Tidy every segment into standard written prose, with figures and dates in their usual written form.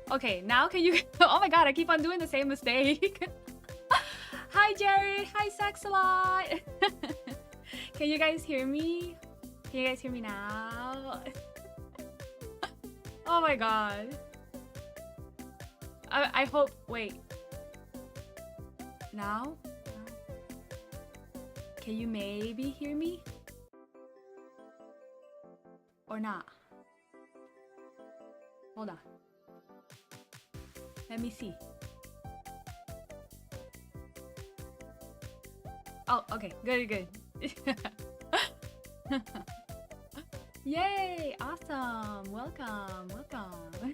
Okay, now can you... Oh my god, I keep on doing the same mistake. Hi, Jared. Hi, Saxalot. Can you guys hear me? Can you guys hear me now? Oh my god. I hope... Wait. Now? Can you maybe hear me? Or not? Hold on. Let me see. Oh, okay. Good, good. Yay! Awesome! Welcome, welcome.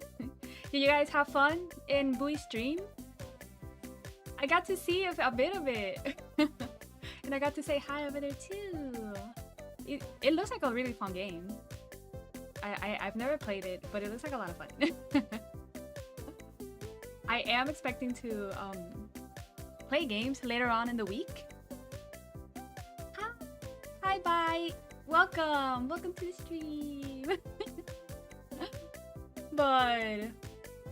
Did you guys have fun in Buoy stream? I got to see a bit of it. And I got to say hi over there too. It looks like a really fun game. I've never played it, but it looks like a lot of fun. I am expecting to play games later on in the week. Hi, bye. Welcome to the stream. But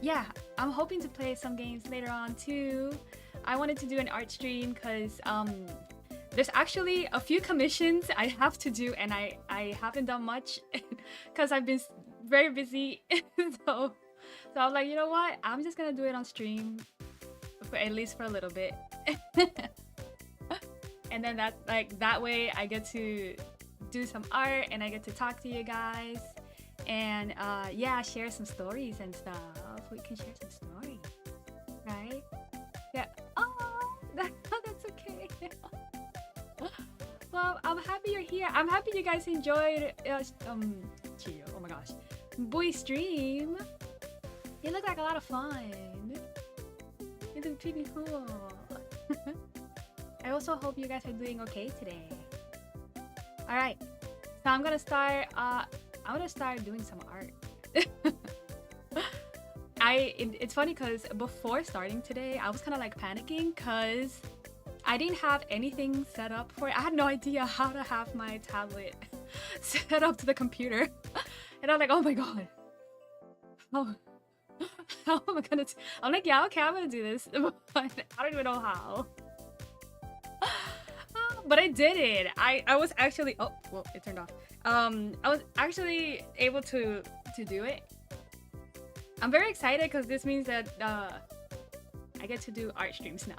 yeah, I'm hoping to play some games later on too. I wanted to do an art stream because there's actually a few commissions I have to do, and I haven't done much because I've been very busy. so I was like, you know what? I'm just gonna do it on stream for at least for a little bit. And then that way I get to do some art and I get to talk to you guys and yeah, share some stories and stuff. We can share some stories, right? Yeah. Oh, that's okay. Well, I'm happy you're here. I'm happy you guys enjoyed Chiyo, oh my gosh, Buoy stream. It looked like a lot of fun. It looked pretty cool. I also hope you guys are doing okay today. All right, so I'm gonna start doing some art. It's funny because before starting today, I was kind of like panicking because I didn't have anything set up for it. I had no idea how to have my tablet set up to the computer. And I'm like, oh my god. How am I gonna I'm like, yeah, okay, I'm gonna do this. But I don't even know how. But I did it. I was actually... Oh, well, it turned off. I was actually able to do it. I'm very excited because this means that I get to do art streams now.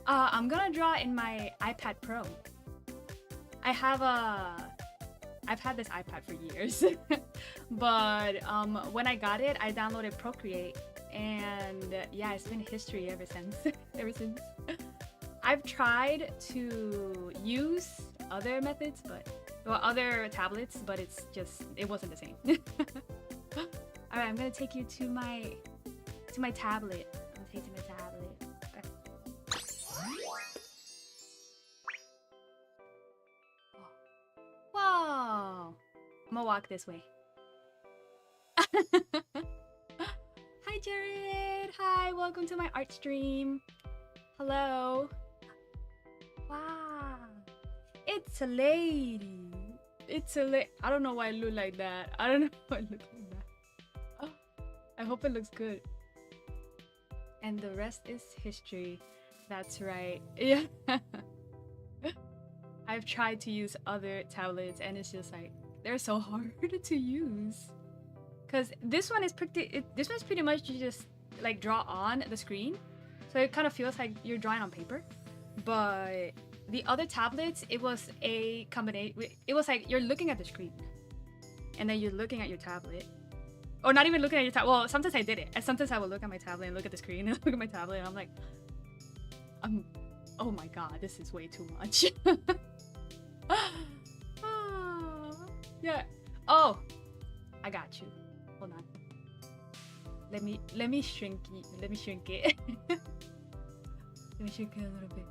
I'm gonna draw in my iPad Pro. I've had this iPad for years. But when I got it, I downloaded Procreate. And yeah, it's been history ever since. I've tried to use other methods, other tablets, but it wasn't the same. All right, I'm gonna take you to my tablet. I'm gonna take you to my tablet. Whoa! I'm gonna walk this way. Hi, Jared. Hi, welcome to my art stream. Hello. Wow, it's a lady. It's a lady. I don't know why I look like that. I don't know why I look like that. Oh, I hope it looks good. And the rest is history. That's right. Yeah. I've tried to use other tablets and it's just like they're so hard to use. Cause this one is pretty much you just like draw on the screen, so it kind of feels like you're drawing on paper. But the other tablets, it was a combination. It was like you're looking at the screen and then you're looking at your tablet, or not even looking at your tablet. Well, sometimes I did it, and sometimes I would look at my tablet and look at the screen and look at my tablet, and I'm like, oh my god, this is way too much. Yeah. Oh, I got you. Hold on. Let me shrink it. Let me shrink it. Let me shrink it a little bit.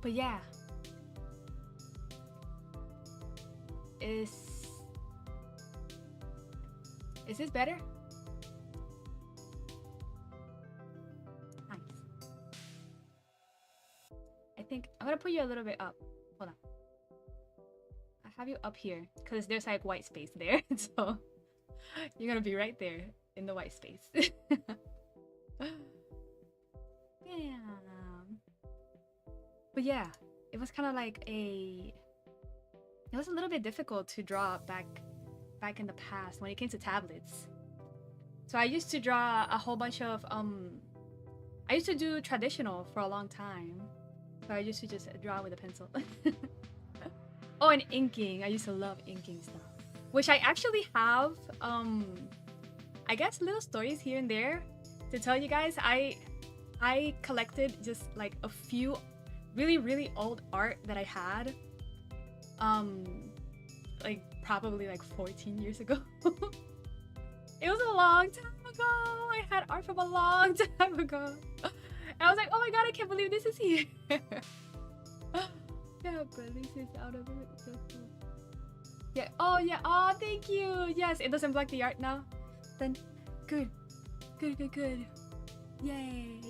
But yeah. Is this better? Nice. I think I'm gonna put you a little bit up. Hold on. I have you up here because there's like white space there. So You're gonna be right there in the white space. Damn. But yeah, it was kind of like it was a little bit difficult to draw back in the past when it came to tablets. So I used to draw a whole bunch of I used to do traditional for a long time. So I used to just draw with a pencil. Oh, and inking. I used to love inking stuff. Which I actually have I guess little stories here and there to tell you guys. I collected just like a few really old art that I had like probably like 14 years ago. It was a long time ago. I had art from a long time ago. And I was like, oh my god, I can't believe this is here. Yeah, but at least it's out of it. Yeah, oh yeah, oh thank you. Yes, it doesn't block the art now. Then good. Yay.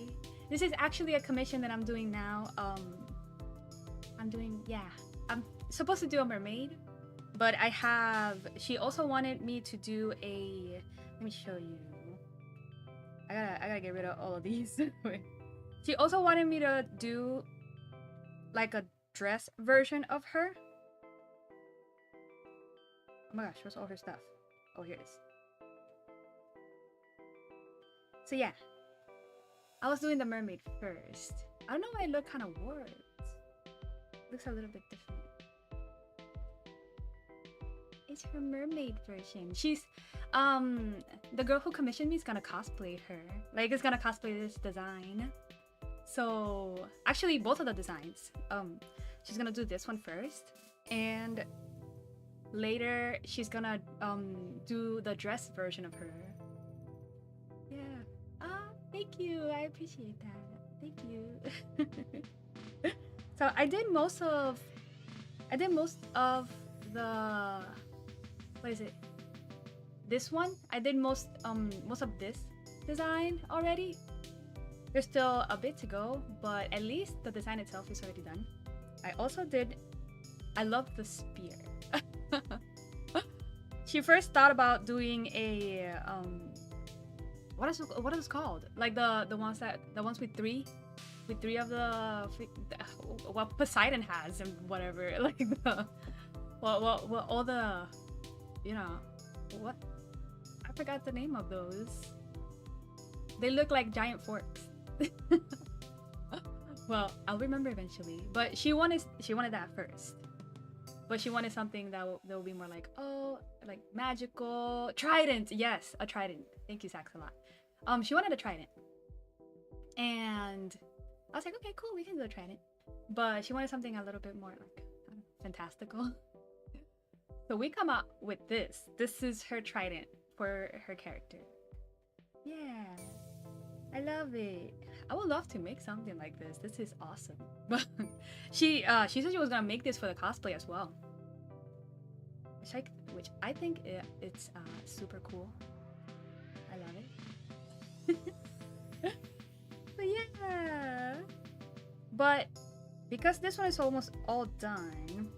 This is actually a commission that I'm doing now. I'm supposed to do a mermaid, but she also wanted me to do let me show you. I gotta get rid of all of these. She also wanted me to do like a dress version of her. Oh my gosh, where's all her stuff? Oh, here it is. So yeah, I was doing the mermaid first. I don't know why it looked kind of warped. Looks a little bit different. It's her mermaid version. She's the girl who commissioned me is gonna cosplay her. Like, is gonna cosplay this design. So actually both of the designs. She's gonna do this one first, and later she's gonna do the dress version of her. Yeah. Thank you. I appreciate that. Thank you. So I did most of the, what is it? This one. I did most of this design already. There's still a bit to go, but at least the design itself is already done. I love the spear. She first thought about doing a what is it called? Like the ones with three of the what Poseidon has and whatever. Like the well all the, you know, what, I forgot the name of those. They look like giant forks. Well, I'll remember eventually. But she wanted that first. But she wanted something that will be more like, oh, like magical. Trident, yes, a trident. Thank you, Sax, a lot. She wanted a trident. And I was like, okay, cool, we can do a trident. But she wanted something a little bit more like fantastical. So we come up with this. This is her trident for her character. Yeah. I love it. I would love to make something like this. This is awesome. But she said she was gonna make this for the cosplay as well, which I think it's super cool. I love it. But yeah. But because this one is almost all done,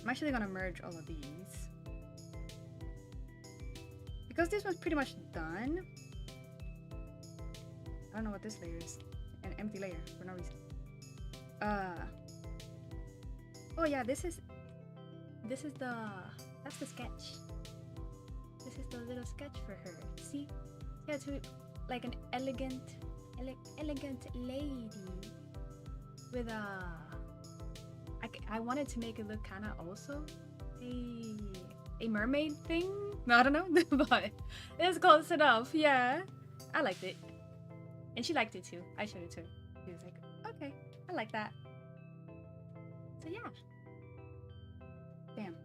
I'm actually gonna merge all of these. Because this one's pretty much done. I don't know what this layer is. An empty layer for no reason. Oh yeah, that's the sketch. This is the little sketch for her. See? Yeah, to like an elegant lady with I wanted to make it look kind of also a mermaid thing. No, I don't know, but it's close enough. Yeah, I liked it. And she liked it too. I showed it to her. She was like, okay, I like that. So yeah. Bam.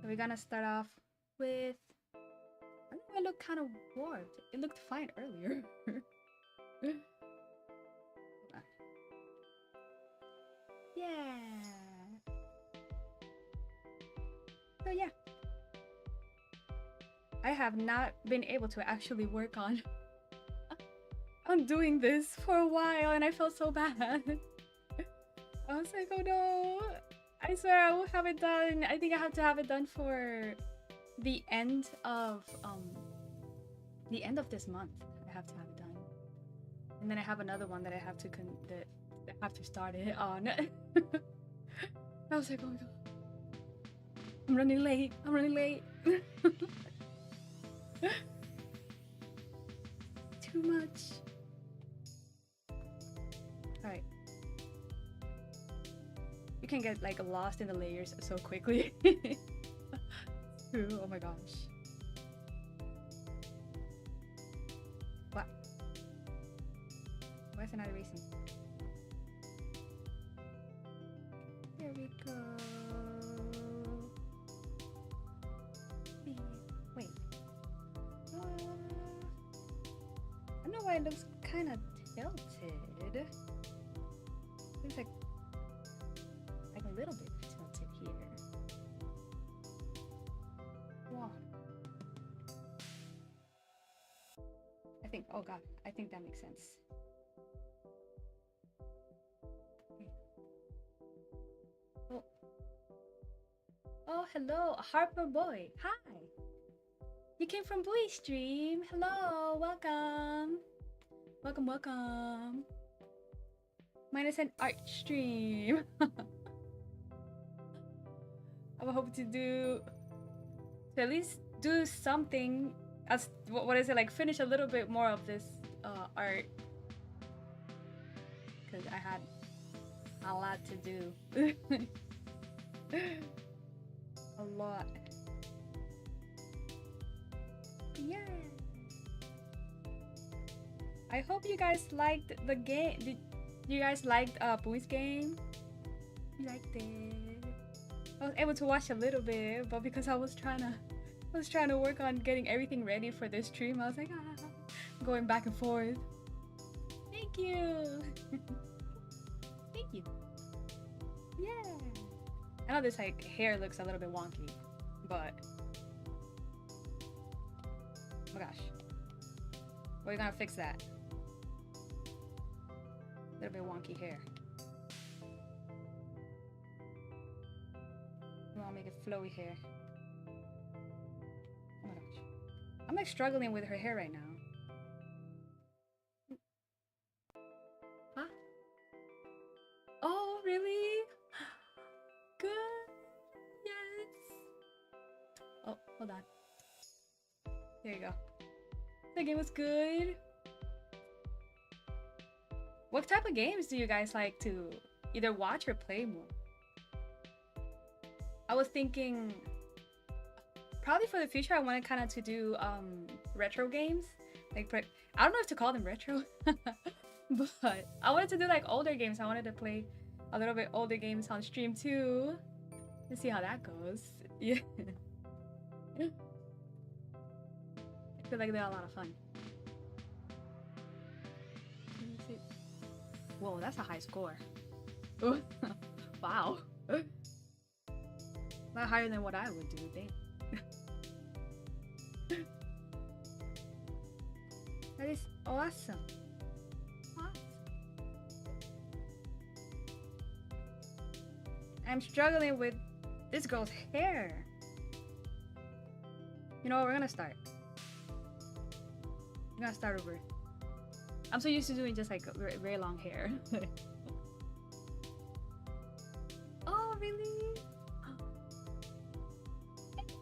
So we're gonna start off with, I don't know, I look kind of warped. It looked fine earlier. Yeah. So yeah. I have not been able to actually work on doing this for a while, and I felt so bad. I was like, oh no, I swear I will have it done. I think I have to have it done for the end of this month. I have to have it done, and then I have another one that I have to that I have to start it on. I was like, oh my god, I'm running late. I'm running late. Too much. Alright. You can get like lost in the layers so quickly. Oh my gosh. What? Why is it not erasing? There we go. Wait. I don't know why it looks kind of tilted. Looks like a little bit tilted here. Wow. I think, oh god, I think that makes sense. Oh. Oh, hello, Harper Boy. Hi. You came from Buoy stream. Hello, welcome. Welcome, welcome. Mine is an art stream. I hope to at least do something as what is it, like finish a little bit more of this art, because I had a lot to do. A lot. Yeah. I hope you guys liked the game. Did you guys liked Buoy's game? You liked it? I was able to watch a little bit, but because I was trying to work on getting everything ready for this stream, I was like, going back and forth. Thank you. Thank you. Yeah. I know this like hair looks a little bit wonky, but oh my gosh, we're gonna fix that. A little bit wonky hair. We want to make it flowy hair. Oh my gosh. I'm like struggling with her hair right now. Huh? Oh, really? Good. Yes. Oh, hold on. There you go. The game was good. What type of games do you guys like to either watch or play more? I was thinking probably for the future I wanted kind of to do retro games. Like I don't know if to call them retro, but I wanted to do like older games. I wanted to play a little bit older games on stream too. Let's see how that goes. Yeah. I feel like they're a lot of fun. Whoa, that's a high score. Wow. Not higher than what I would do, dang. That is awesome. Awesome. I'm struggling with this girl's hair. You know what? We're gonna start. We're gonna start over. I'm so used to doing just like very, very long hair. Oh, really?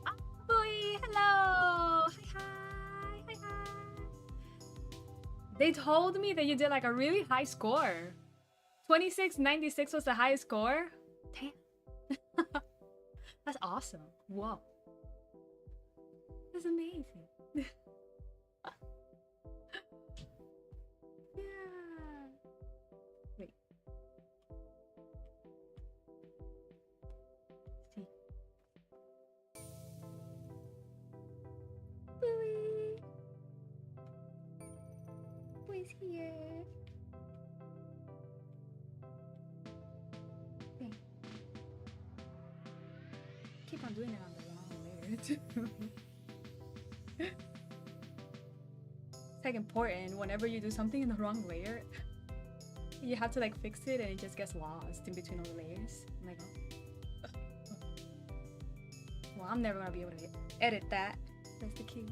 Oh, boy, hello! Hi, hi, hi, hi. They told me that you did like a really high score. 2696 was the highest score? Damn. That's awesome. Whoa. That's amazing. Yeah. Wait. See. Buoy. Buoy's here. Okay. Keep on doing it on the wrong layer too. It's like important whenever you do something in the wrong layer, you have to like fix it and it just gets lost in between all the layers. I'm like, oh. Well, I'm never gonna be able to edit that. That's the key.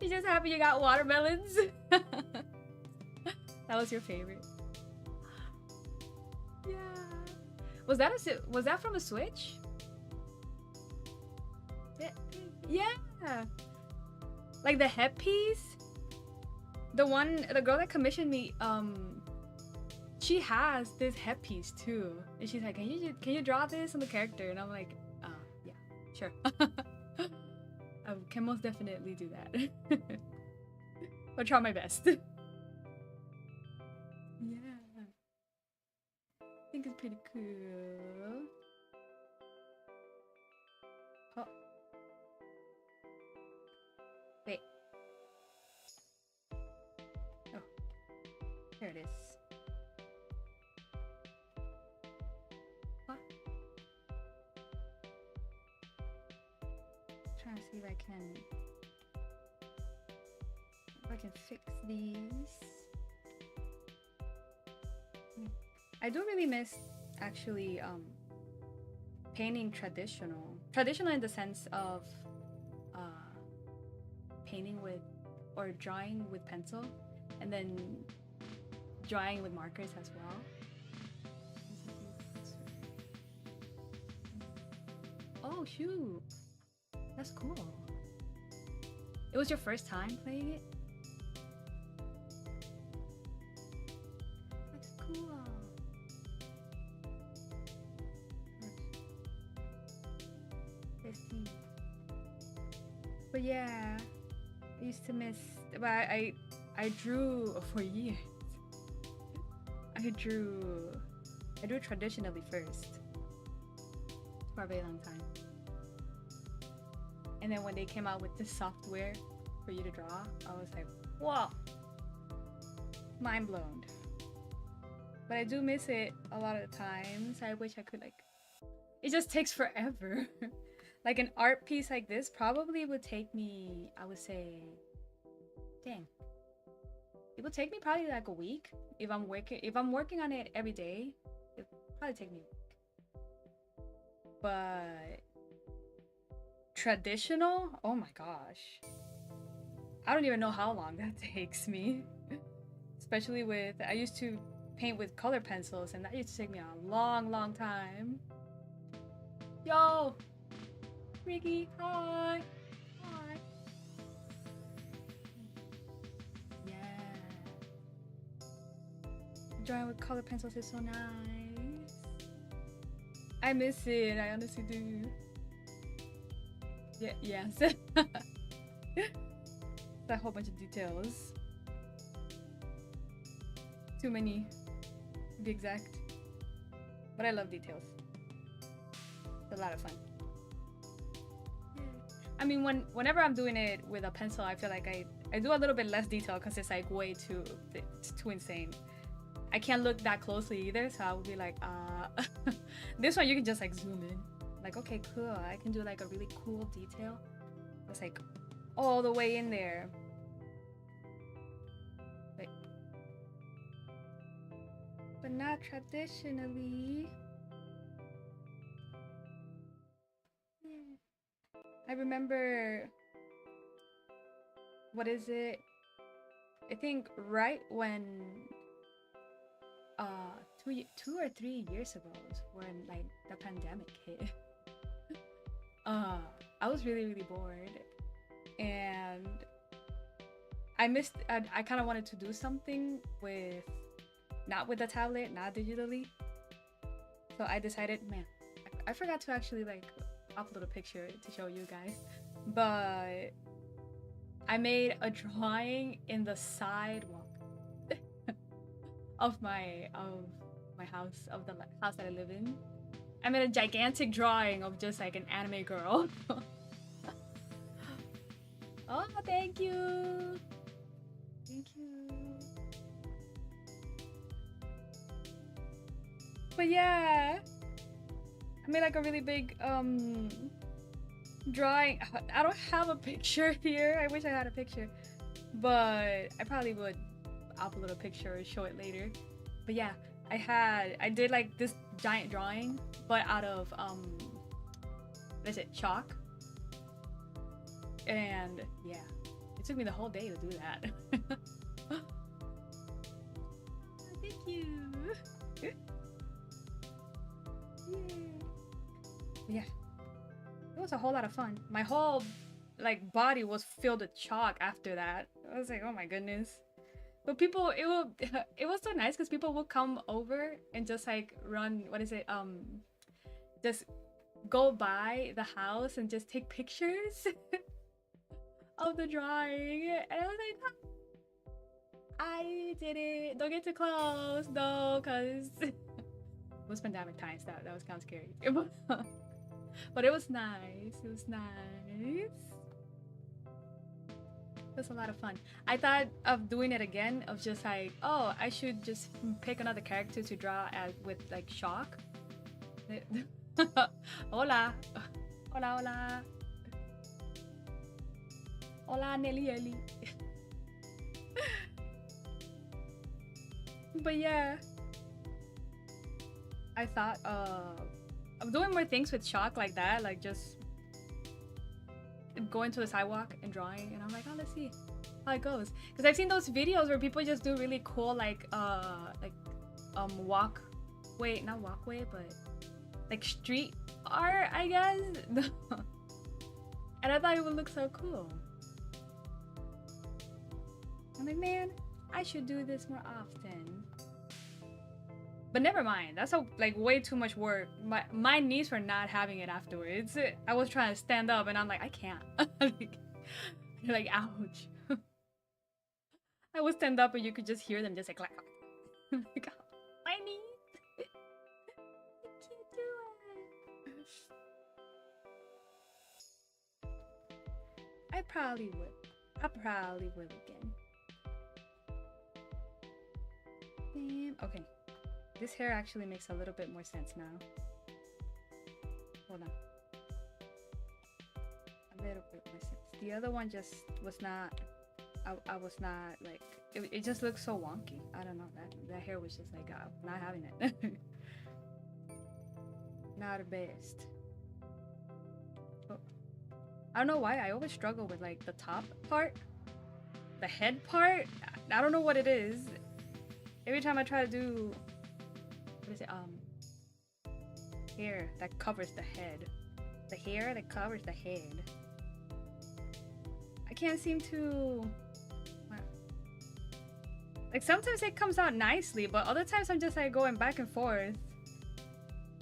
You just happy you got watermelons? That was your favorite. Yeah. Was that from a Switch? Yeah. Like the headpiece. The girl that commissioned me, she has this headpiece too, and she's like, "Can you draw this on the character?" And I'm like, "Yeah, sure." I can most definitely do that. I'll try my best. Yeah, I think it's pretty cool. Oh, wait. Oh, there it is. What? Trying to see if I can fix these. I do really miss actually painting traditional in the sense of painting with or drawing with pencil and then drawing with markers as well. Oh shoot, that's cool. It was your first time playing it? That's cool. But yeah, I used to miss, but I drew for years. I drew traditionally first for a very long time. And then when they came out with this software for you to draw, I was like, whoa, mind blown. But I do miss it a lot of the times. I wish I could it just takes forever. Like an art piece like this probably would take me, I would say, dang. It would take me probably like a week if I'm working on it every day. It would probably take me a week. But traditional, oh my gosh, I don't even know how long that takes me. Especially with, I used to paint with color pencils and that used to take me a long time. Yo, Ricky, hi. Yeah, drawing with color pencils is so nice. I miss it, I honestly do. Yeah, yes. That whole bunch of details. Too many, to be exact. But I love details. It's a lot of fun. I mean, whenever I'm doing it with a pencil, I feel like I do a little bit less detail because it's like way too, it's too insane. I can't look that closely either, so I would be like, this one you can just like zoom in. Like, okay, cool, I can do like a really cool detail. It's like all the way in there. Wait. But not traditionally. Yeah. I remember, what is it? I think right when 2 or 3 years ago when like the pandemic hit. I was really bored and I kind of wanted to do something with, not with the tablet, not digitally. So I decided, man, I forgot to actually like upload a picture to show you guys, but I made a drawing in the sidewalk of my house, of the house that I live in. I made a gigantic drawing of just like an anime girl. Oh, thank you. Thank you. But yeah, I made like a really big drawing. I don't have a picture here. I wish I had a picture, but I probably would upload a picture or show it later. But yeah, I did like this giant drawing, but out of what is it, chalk? And yeah, it took me the whole day to do that. Thank you. Yeah, it was a whole lot of fun. My whole like body was filled with chalk after that. I was like, oh my goodness. But people, it was so nice because people would come over and just like run, what is it, just go by the house and just take pictures of the drawing. And I was like, oh, I did it. Don't get too close though, because it was pandemic times. That was kind of scary. But it was nice. It was nice. It was a lot of fun. I thought of doing it again, of just like, oh, I should just pick another character to draw with like chalk. Hola. Hola, hola. Hola, Nelly Ellie. But yeah, I thought of doing more things with chalk like that, like just going to the sidewalk and drawing, and I'm like, oh, let's see how it goes, because I've seen those videos where people just do really cool like walkway, not walkway, but like street art, I guess. And I thought it would look so cool. I'm like, man, I should do this more often. But never mind, that's like way too much work. My knees were not having it afterwards. I was trying to stand up and I'm like, I can't. like ouch. I would stand up and you could just hear them just like clack. Like, oh, my knees. I can't do it. I probably will again. Okay. This hair actually makes a little bit more sense now. Hold on. A little bit more sense. The other one just was not, I was not like, it just looks so wonky. I don't know, that hair was just like, not having it. Not the best. Oh. I don't know why, I always struggle with like the top part. The head part, I don't know what it is. Every time I try to do, what is it, hair that covers the head. The hair that covers the head. I can't seem to, like sometimes it comes out nicely, but other times I'm just like going back and forth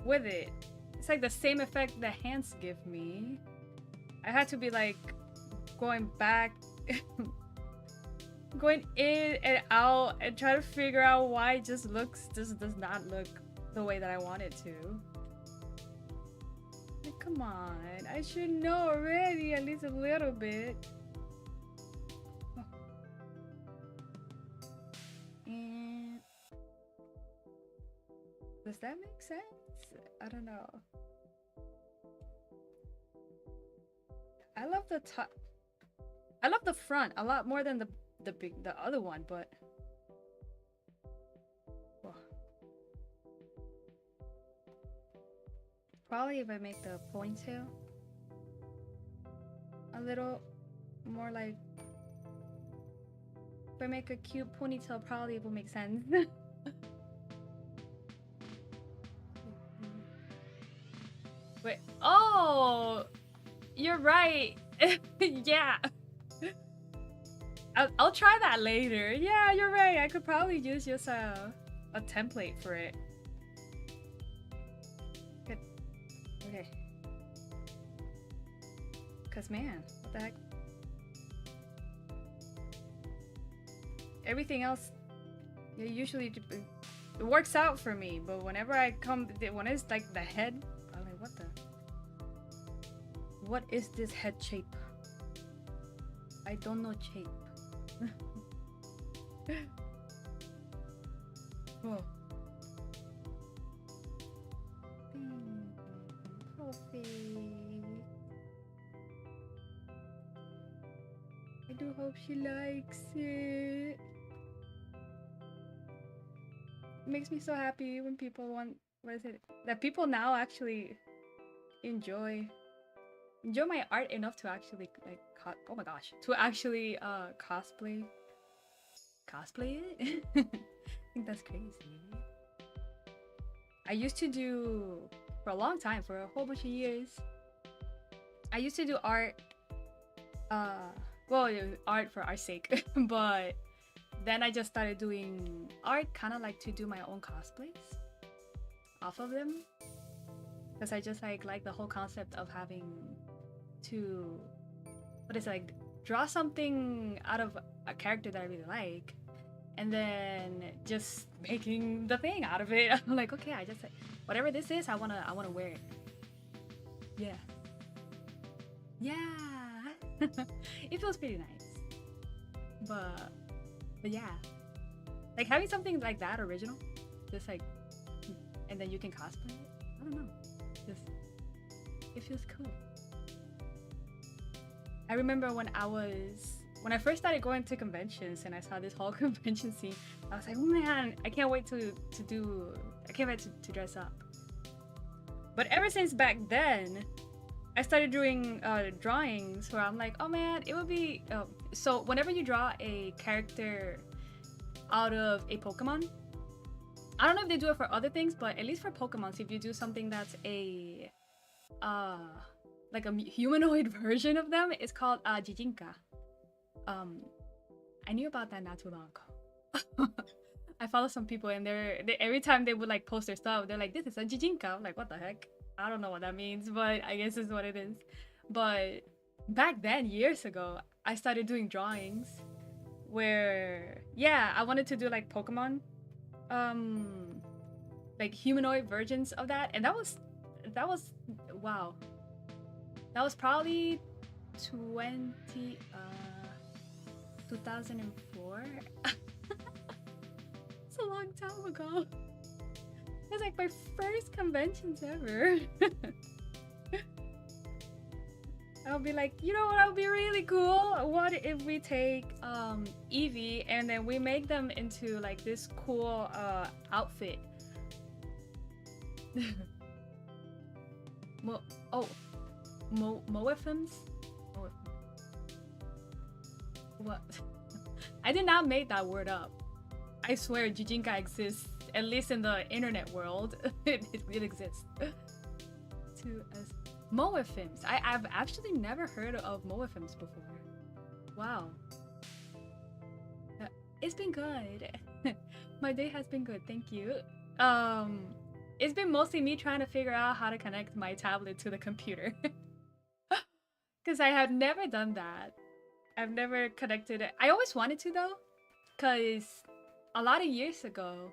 with it. It's like the same effect the hands give me. I had to be like going back, going in and out and try to figure out why it just does not look the way that I want it to. Like, come on, I should know already at least a little bit. Oh. And does that make sense? I don't know. I love the top. I love the front a lot more than the other one, but whoa. Probably if I make the ponytail a little more like, if I make a cute ponytail, probably it will make sense. Wait, oh, you're right. Yeah. I'll try that later. Yeah, you're right. I could probably use just a template for it. Good. Okay. Cause man, what the heck? Everything else, usually it works out for me. But whenever when it's like the head, I'm like, what is this head shape? I don't know shape. Whoa. Perfect. I do hope she likes it. makes me so happy when people want, what is it, that people now actually enjoy my art enough to actually like oh my gosh, to actually cosplay it. I think that's crazy. I used to do, for a long time, for a whole bunch of years, I used to do art, well, art for art's sake, but then I just started doing art kind of like to do my own cosplays off of them, because I just like the whole concept of having to, what is it, like, draw something out of a character that I really like, and then just making the thing out of it. I'm like, okay, I just, whatever this is, I wanna wear it. Yeah. It feels pretty nice. But yeah, like having something like that original, just like, and then you can cosplay it. I don't know, just, it feels cool. I remember when I first started going to conventions and I saw this whole convention scene, I was like, man, I can't wait to dress up. But ever since back then, I started doing drawings where I'm like, oh man, it would be, so whenever you draw a character out of a Pokemon, I don't know if they do it for other things, but at least for Pokemon, if you do something that's a like a humanoid version of them, it's called Jijinka. I knew about that not too long ago. I follow some people and they every time they would like post their stuff, they're like, this is a Jijinka. I'm like, what the heck? I don't know what that means, but I guess it's what it is. But back then, years ago, I started doing drawings where, yeah, I wanted to do like Pokemon, like humanoid versions of that, and that was wow. That was probably 2004. It's a long time ago. It was like my first conventions ever. I'll be like, you know what would be really cool? What if we take Eevee and then we make them into like this cool outfit? Moefums? What? I did not make that word up. I swear Jijinka exists, at least in the internet world. it exists. Moefums. I've actually never heard of Moefums before. Wow. It's been good. My day has been good, thank you. It's been mostly me trying to figure out how to connect my tablet to the computer. Because I have never done that. I've never connected it. I always wanted to though, because a lot of years ago,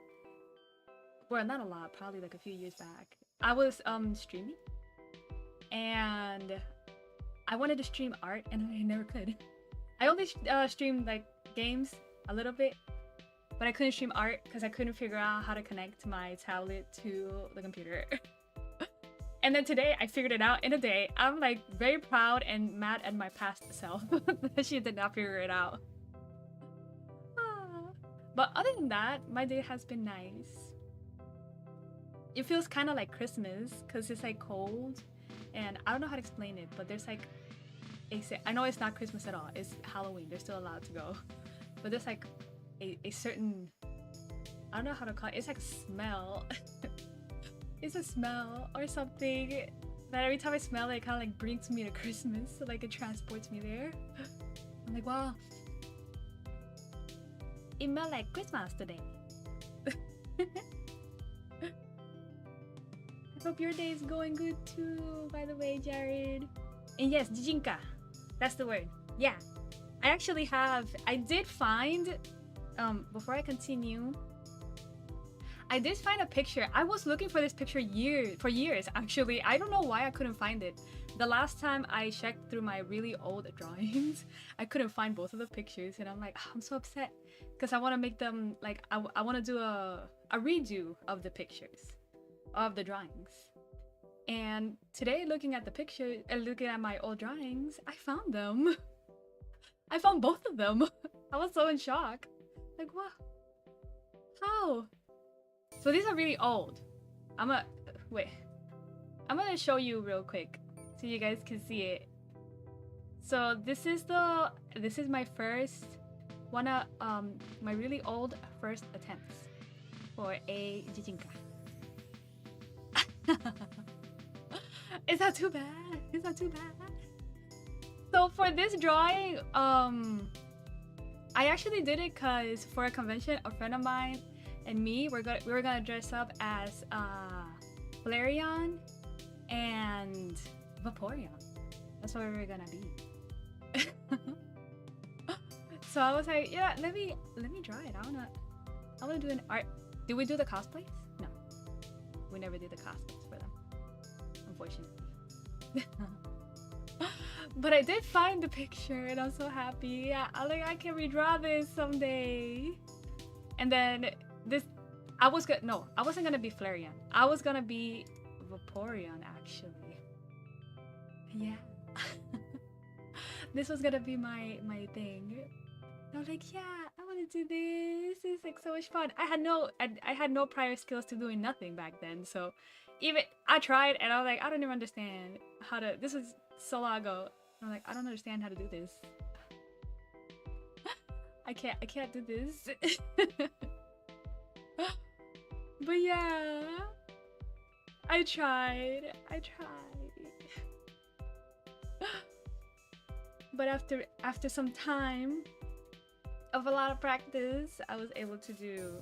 well, not a lot, probably like a few years back, I was streaming and I wanted to stream art and I never could. I only streamed like games a little bit, but I couldn't stream art because I couldn't figure out how to connect my tablet to the computer. And then today I figured it out in a day. I'm like very proud and mad at my past self that she did not figure it out. But other than that, my day has been nice. It feels kind of like Christmas because it's like cold and I don't know how to explain it, but there's like I know it's not Christmas at all, it's Halloween, there's still allowed to go, but there's like a certain, I don't know how to call it, it's like a smell. It's a smell or something that every time I smell it, it kind of like brings me to Christmas, so like it transports me there. I'm like, wow, it smelled like Christmas today. I hope your day is going good too, by the way, Jared. And yes, Jijinka, that's the word. Yeah, I did find, before I continue, I did find a picture. I was looking for this picture for years actually. I don't know why I couldn't find it. The last time I checked through my really old drawings, I couldn't find both of the pictures and I'm like, oh, I'm so upset because I want to make them like, I want to do a redo of the pictures, of the drawings. And today, looking at the picture and looking at my old drawings, I found them. I found both of them. I was so in shock. Like, what? How? So these are really old. Wait. I'm gonna show you real quick so you guys can see it. So this is my first my really old first attempts for a jijinka. It's not too bad. It's not too bad. So for this drawing, I actually did it because for a convention, a friend of mine and me, we were gonna dress up as Flareon and Vaporeon. That's what we were gonna be. So I was like, yeah, let me draw it. I wanna do an art. Did we do the cosplays? No, we never did the cosplays for them, unfortunately. But I did find the picture and I'm so happy. I can redraw this someday. And then I wasn't gonna be Flareon. I was gonna be Vaporeon actually. Yeah. This was gonna be my thing. And I was like, yeah, I wanna do this. This is like so much fun. I had no prior skills to doing nothing back then. So even I tried and I was like, I don't even understand how to, this was so long ago. I'm like, I don't understand how to do this. I can't do this. But yeah, I tried. But after some time of a lot of practice, I was able to do,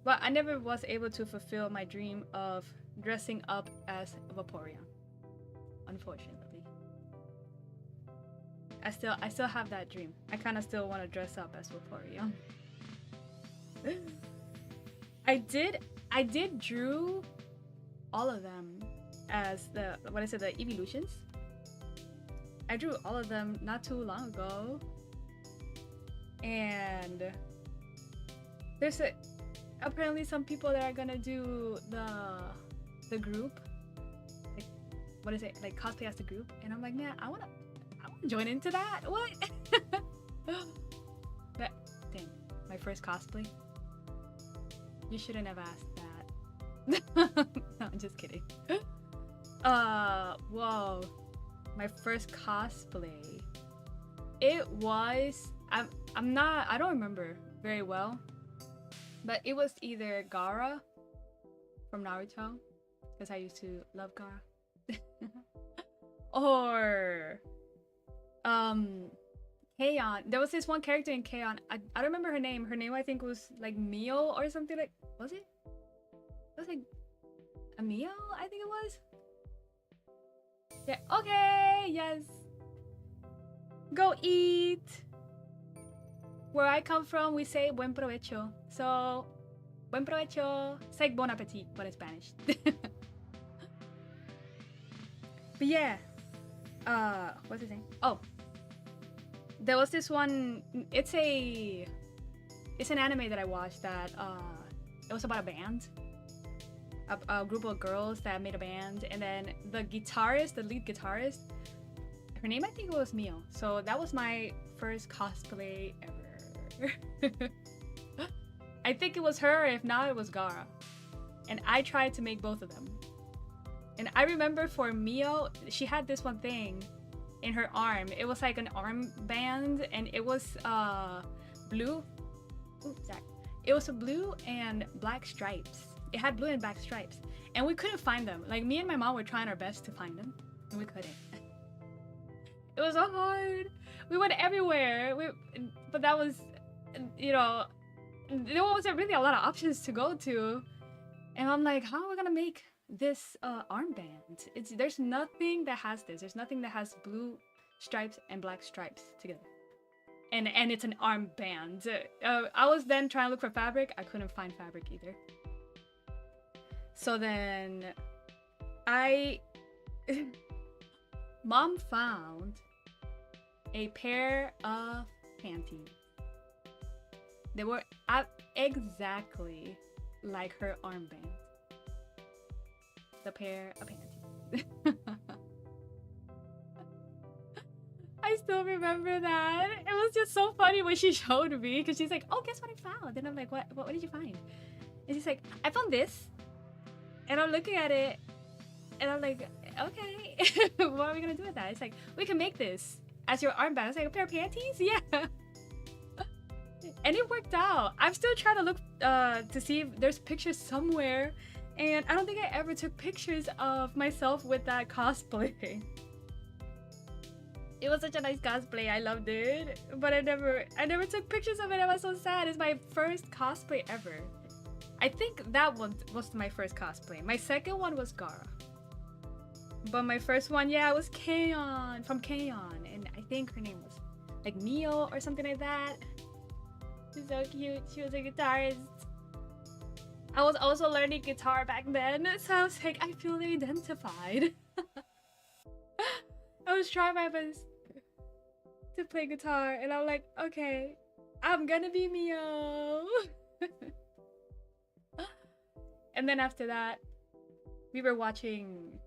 well, I never was able to fulfill my dream of dressing up as Vaporeon, unfortunately. I still have that dream. I kind of still want to dress up as Vaporeon. I did drew all of them as the evolutions. I drew all of them not too long ago. And there's apparently some people that are gonna do the group, like cosplay as the group, and I'm like, man, I wanna join into that. What? But dang, my first cosplay. You shouldn't have asked that. No, I'm just kidding. Whoa, my first cosplay. It was I don't remember very well, but it was either Gaara from Naruto, because I used to love Gaara, or Keion. There was this one character in Keion. I don't remember her name. Her name I think was like Mio or something like. Was it? It was like a Mio, I think it was. Yeah. Okay. Yes. Go eat. Where I come from, we say buen provecho. So, buen provecho. It's like bon appetit, but in Spanish. But yeah. What's his name? Oh. There was this one. It's an anime that I watched that it was about a band. A group of girls that made a band, and then the lead guitarist, her name I think was Mio. So that was my first cosplay ever. I think it was her, if not it was Gaara. And I tried to make both of them. And I remember for Mio, she had this one thing in her arm. It was like an armband, and it was blue. Ooh, Zach. It was a blue and black stripes. It had blue and black stripes, and we couldn't find them. Like, me and my mom were trying our best to find them, and we couldn't. It was so hard. We went everywhere. But that was, you know, there wasn't really a lot of options to go to. And I'm like, how are we gonna make this armband? There's nothing that has this. There's nothing that has blue stripes and black stripes together. And it's an armband. I was then trying to look for fabric. I couldn't find fabric either. So then Mom found a pair of panties. They were exactly like her armband. The pair of panties. I still remember that. It was just so funny when she showed me, because she's like, oh, guess what I found? And I'm like, what did you find? And she's like, I found this. And I'm looking at it, and I'm like, okay, what are we gonna do with that? It's like, we can make this as your armband. I was like, a pair of panties? Yeah. And it worked out. I'm still trying to look to see if there's pictures somewhere, and I don't think I ever took pictures of myself with that cosplay. It was such a nice cosplay. I loved it, but I never took pictures of it. I was so sad. It's my first cosplay ever. I think that one was my first cosplay. My second one was Gara. But my first one, yeah, was Kaon from Kaon, and I think her name was like Mio or something like that. She's so cute. She was a guitarist. I was also learning guitar back then, so I was like, I feel identified. I was trying my best to play guitar, and I'm like, okay, I'm gonna be Mio. And then after that, we were watching.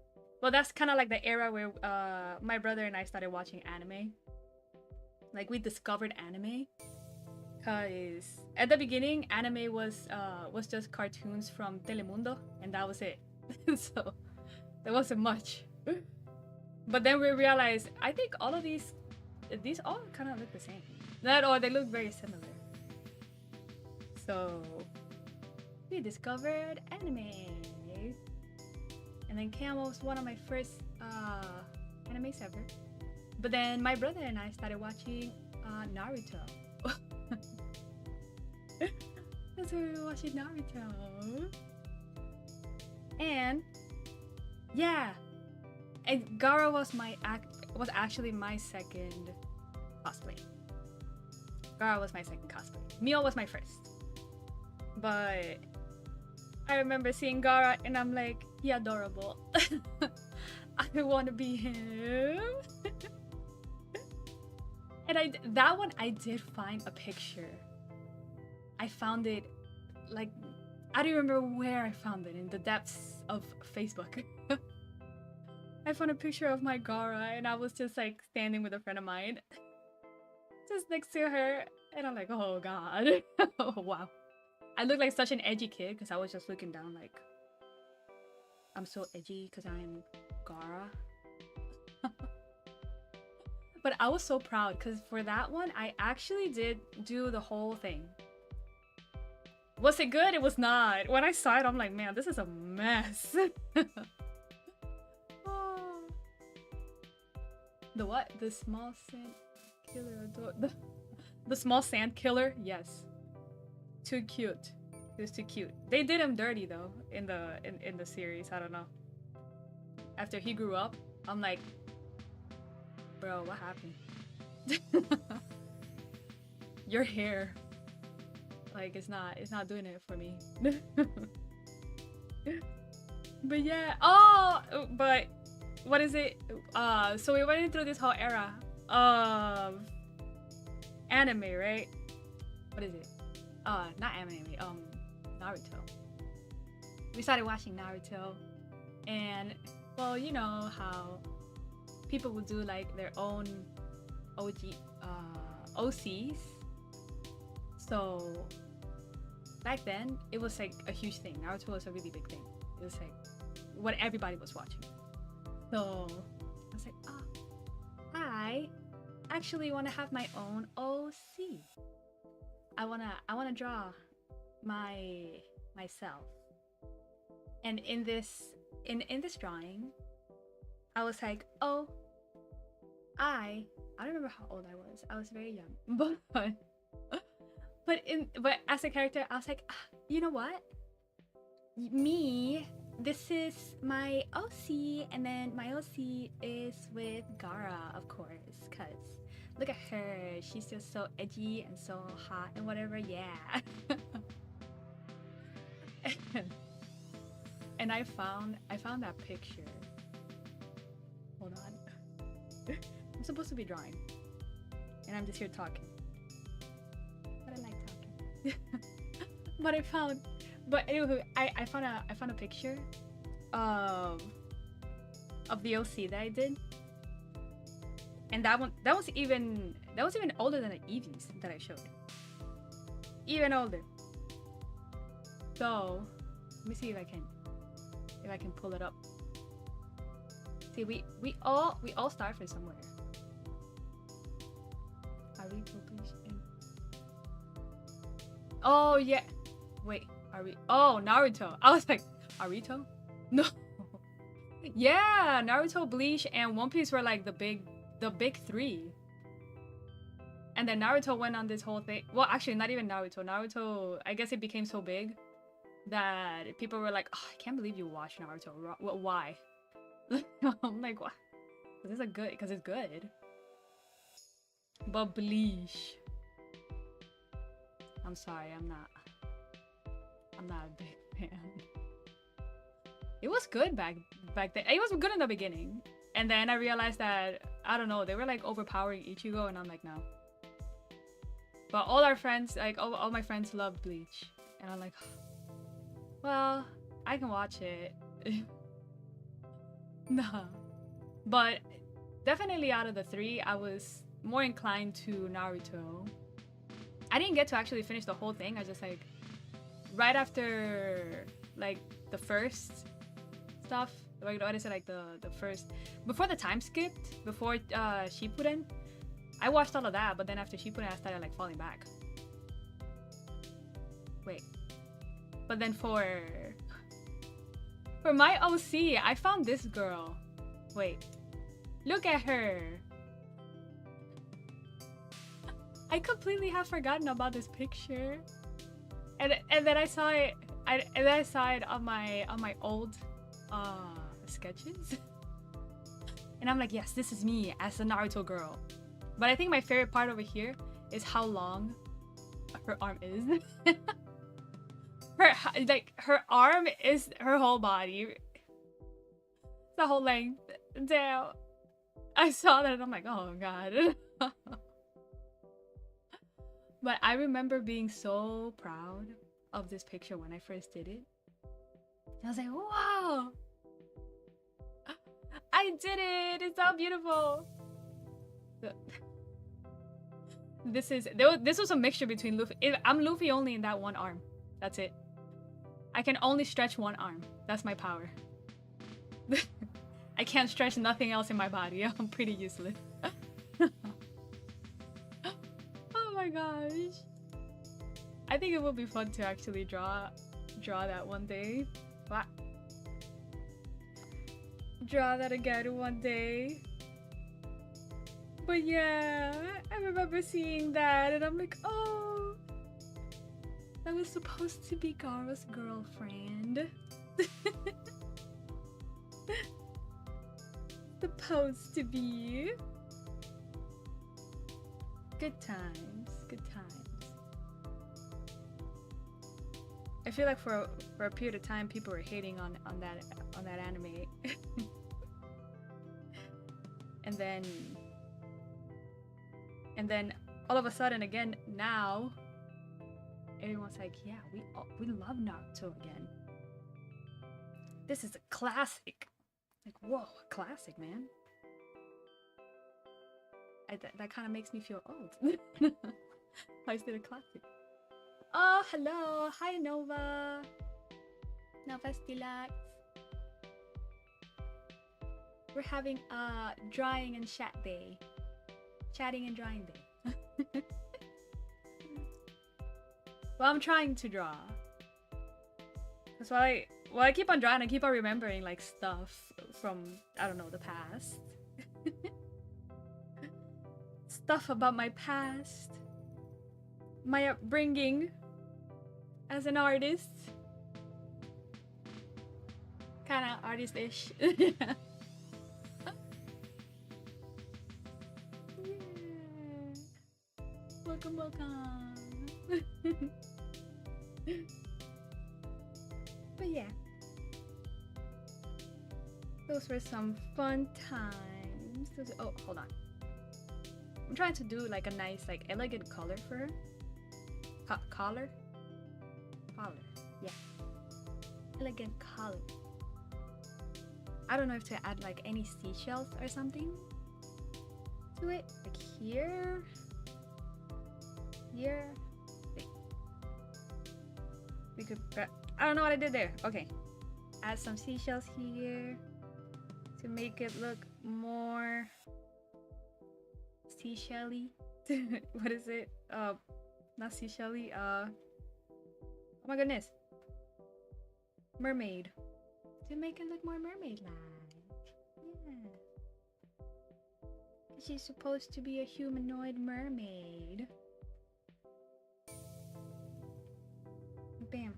Well, that's kind of like the era where my brother and I started watching anime. Like, we discovered anime. Cause at the beginning, anime was just cartoons from Telemundo, and that was it. So there wasn't much. But then we realized, I think all of these all kind of look the same. Or they look very similar. So we discovered anime. And then Camo was one of my first animes ever. But then my brother and I started watching Naruto. That's why we were watching Naruto. And yeah, and Gara was actually my second cosplay. Gara was my second cosplay. Mio was my first. But I remember seeing Gara and I'm like, he adorable. I want to be him. And that one I did find a picture. I found it, like, I don't remember where I found it, in the depths of Facebook. I found a picture of my Gara and I was just like standing with a friend of mine, just next to her, and I'm like, oh god. Oh wow. I look like such an edgy kid because I was just looking down like, I'm so edgy because I'm Gara. But I was so proud because for that one, I actually did do the whole thing. Was it good? It was not. When I saw it, I'm like, man, this is a mess. Oh. The what? The small sand killer. The small sand killer? Yes. Too cute. It was too cute. They did him dirty though in the series. I don't know. After he grew up, I'm like, bro, what happened? Your hair, like, it's not doing it for me. But yeah. Oh, but what is it? So we went through this whole era of anime, right? What is it? Not anime. Naruto. We started watching Naruto, and well, you know how people would do like their own OCs. So back then, it was like a huge thing. Naruto was a really big thing. It was like what everybody was watching. So I was like, I actually want to have my own OC. I wanna draw myself. And in this drawing, I was like, oh, I don't remember how old I was. I was very young, but as a character, I was like, you know what? This is my OC, and then my OC is with Gara, of course, cause look at her. She's just so edgy and so hot and whatever. Yeah. And I found that picture. Hold on. I'm supposed to be drawing, and I'm just here talking. But I like talking. But anyway, I found a picture of the OC that I did, and that was even older than the Eevees that I showed. Even older. So, let me see if I can pull it up. See, we all start from somewhere. Oh yeah. Wait, are we? Oh, Naruto. I was like, Naruto? No. Yeah, Naruto, Bleach, and One Piece were like the big three. And then Naruto went on this whole thing. Well, actually, not even Naruto. Naruto, I guess it became so big that people were like, oh, I can't believe you watched Naruto. Why? I'm like, what? Because it's good. But Bleach. I'm sorry, I'm not a big fan. It was good back then. It was good in the beginning. And then I realized that, I don't know, they were like overpowering Ichigo, and I'm like, no. But all our friends, like all my friends love Bleach. And I'm like, well, I can watch it. Nah. But definitely out of the three, I was more inclined to Naruto. I didn't get to actually finish the whole thing. I just like, right after like the first stuff, like what is it, like the first, before the time skipped, before Shippuden, I watched all of that, but then after Shippuden I started like falling back. Wait. But then for my OC, I found this girl. Wait. Look at her. I completely have forgotten about this picture. And then I saw it on my old sketches. And I'm like, yes, this is me as a Naruto girl. But I think my favorite part over here is how long her arm is. her arm is her whole body. The whole length. Damn. I saw that and I'm like, oh god. But I remember being so proud of this picture when I first did it. I was like, wow! I did it! It's so beautiful! This was a mixture between Luffy. I'm Luffy only in that one arm. That's it. I can only stretch one arm. That's my power. I can't stretch nothing else in my body. I'm pretty useless. Oh my gosh. I think it would be fun to actually draw that one day. Wow. Draw that again one day. But yeah, I remember seeing that and I'm like, oh, that was supposed to be Gaara's girlfriend. Supposed to be. Good times, good times. I feel like for a period of time people were hating on that anime. and then all of a sudden again now everyone's like, yeah, we love Naruto again. This is a classic. Like, whoa, a classic, man. That kind of makes me feel old. How is it a classic? Oh, hello. Hi, Nova. Nova Stilax. We're having a drawing and chat day. Chatting and drawing day. Well, I'm trying to draw. That's why I keep on drawing. I keep on remembering like stuff from, I don't know, the past. Stuff about my past. My upbringing as an artist. Kinda artist-ish. Yeah. Welcome, welcome. But yeah. Those were some fun times. Oh, hold on. I'm trying to do like a nice, like elegant color for her. Collar? Collar, yeah. Elegant color. I don't know if to add like any seashells or something to it. Like here. Here. could. I don't know what I did there. Okay. Add some seashells here to make it look more seashelly. What is it? Not seashelly. Oh my goodness. Mermaid. To make it look more mermaid-like. Yeah. She's supposed to be a humanoid mermaid. Bam.